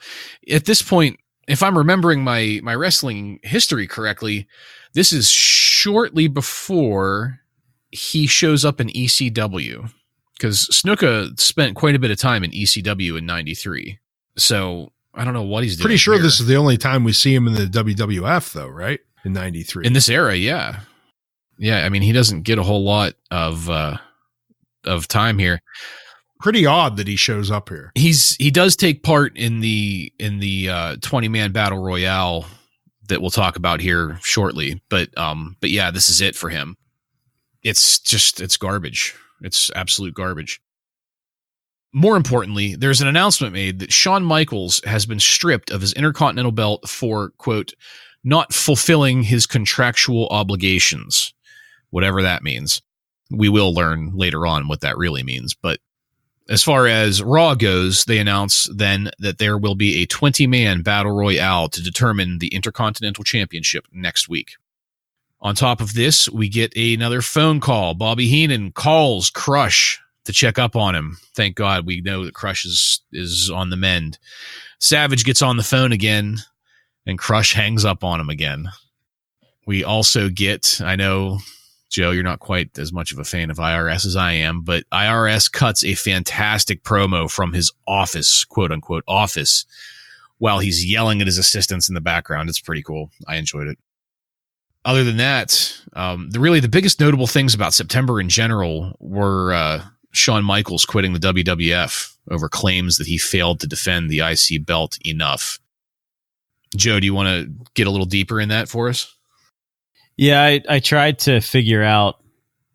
At this point, if I'm remembering my wrestling history correctly, this is shortly before he shows up in ECW, because Snuka spent quite a bit of time in ECW in 93. So I don't know what he's doing. Pretty sure here. This is the only time we see him in the WWF, though, right? In 93. In this era, yeah. Yeah, I mean, he doesn't get a whole lot of time here. Pretty odd that he shows up here. He does take part in the 20-man battle royale that we'll talk about here shortly, but yeah, this is it for him. It's garbage. It's absolute garbage. More importantly, there's an announcement made that Shawn Michaels has been stripped of his Intercontinental belt for, quote, not fulfilling his contractual obligations, whatever that means. We will learn later on what that really means, but as far as Raw goes, they announce then that there will be a 20-man battle royale to determine the Intercontinental Championship next week. On top of this, we get another phone call. Bobby Heenan calls Crush to check up on him. Thank God we know that Crush is on the mend. Savage gets on the phone again, and Crush hangs up on him again. We also get, I know, Joe, you're not quite as much of a fan of IRS as I am, but IRS cuts a fantastic promo from his office, quote unquote office, while he's yelling at his assistants in the background. It's pretty cool. I enjoyed it. Other than that, the biggest notable things about September in general were Shawn Michaels quitting the WWF over claims that he failed to defend the IC belt enough. Joe, do you want to get a little deeper in that for us? Yeah, I tried to figure out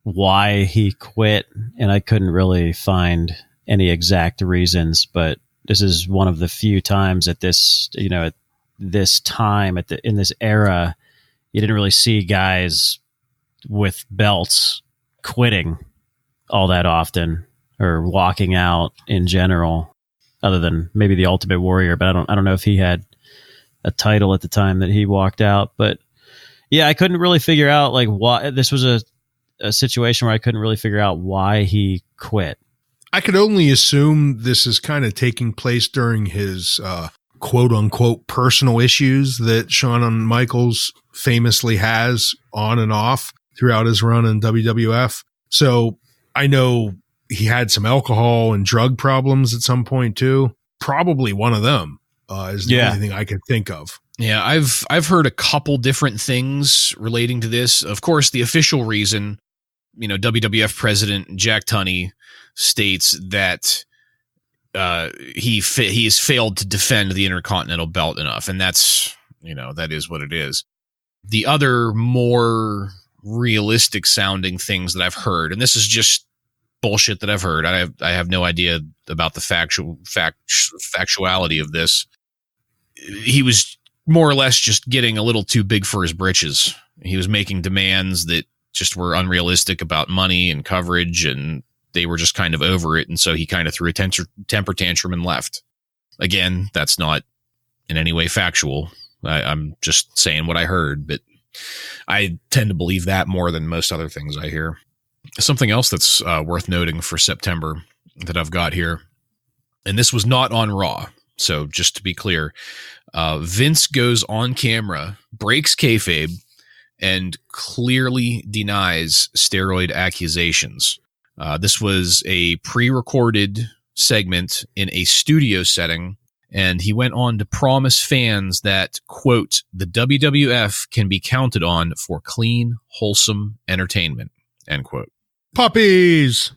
why he quit, and I couldn't really find any exact reasons, but this is one of the few times at this, at this time, in this era, you didn't really see guys with belts quitting all that often or walking out in general, other than maybe the Ultimate Warrior. But I don't know if he had a title at the time that he walked out. But yeah, I couldn't really figure out like why. This was a situation where I couldn't really figure out why he quit. I could only assume this is kind of taking place during his quote unquote personal issues that Shawn Michaels famously has on and off throughout his run in WWF. So I know he had some alcohol and drug problems at some point too. Probably one of them is the only thing I can think of. Yeah, I've heard a couple different things relating to this. Of course, the official reason, WWF president Jack Tunney states that he's failed to defend the Intercontinental belt enough, and that's that is what it is. The other more realistic sounding things that I've heard, and this is just bullshit that I've heard. I have no idea about the factuality of this. He was more or less just getting a little too big for his britches. He was making demands that just were unrealistic about money and coverage, and they were just kind of over it. And so he kind of threw a temper tantrum and left. Again, that's not in any way factual. I'm just saying what I heard, but I tend to believe that more than most other things I hear. Something else that's worth noting for September that I've got here, and this was not on Raw. So just to be clear, Vince goes on camera, breaks kayfabe, and clearly denies steroid accusations. This was a pre-recorded segment in a studio setting, and he went on to promise fans that, quote, the WWF can be counted on for clean, wholesome entertainment, end quote. Puppies!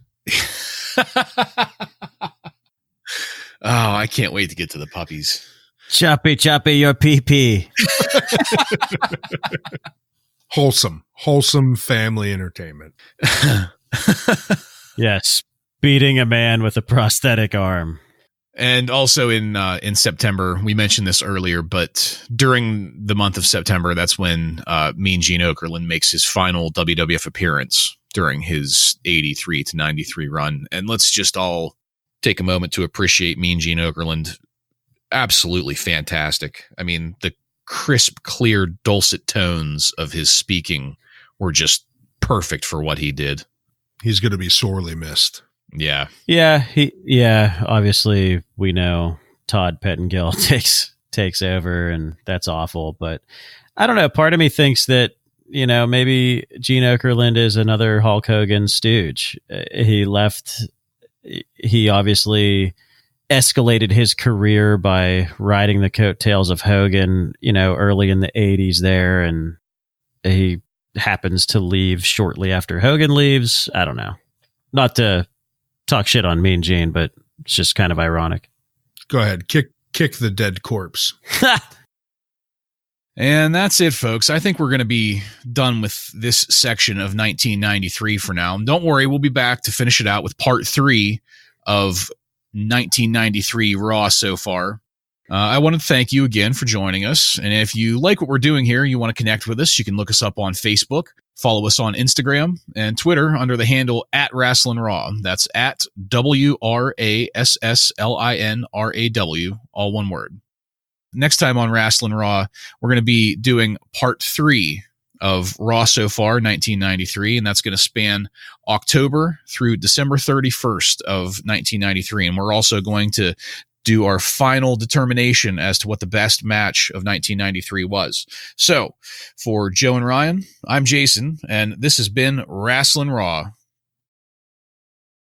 Oh, I can't wait to get to the puppies. Choppy, your peepee. Wholesome family entertainment. Yes, beating a man with a prosthetic arm. And also in September, we mentioned this earlier, but during the month of September, that's when Mean Gene Okerlund makes his final WWF appearance during his 83 to 93 run. And let's just all take a moment to appreciate Mean Gene Okerlund. Absolutely fantastic. I mean, the crisp, clear, dulcet tones of his speaking were just perfect for what he did. He's going to be sorely missed. Yeah. Yeah. Obviously, we know Todd Pettengill takes over, and that's awful. But I don't know. Part of me thinks that maybe Gene Okerlund is another Hulk Hogan stooge. He left. He obviously escalated his career by riding the coattails of Hogan, early in the 80s there, and he happens to leave shortly after Hogan leaves. I don't know. Not to talk shit on Mean Gene, but it's just kind of ironic. Go ahead. Kick the dead corpse. And that's it, folks. I think we're going to be done with this section of 1993 for now. Don't worry, we'll be back to finish it out with part 3 of 1993 Raw so far. I want to thank you again for joining us. And if you like what we're doing here, you want to connect with us, you can look us up on Facebook, follow us on Instagram and Twitter under the handle @WrestlinRaw. That's @WRASSLINRAW, all one word. Next time on Rasslin' Raw, we're going to be doing part 3 of Raw so far, 1993, and that's going to span October through December 31st of 1993. And we're also going to do our final determination as to what the best match of 1993 was. So, for Joe and Ryan, I'm Jason, and this has been Rasslin' Raw.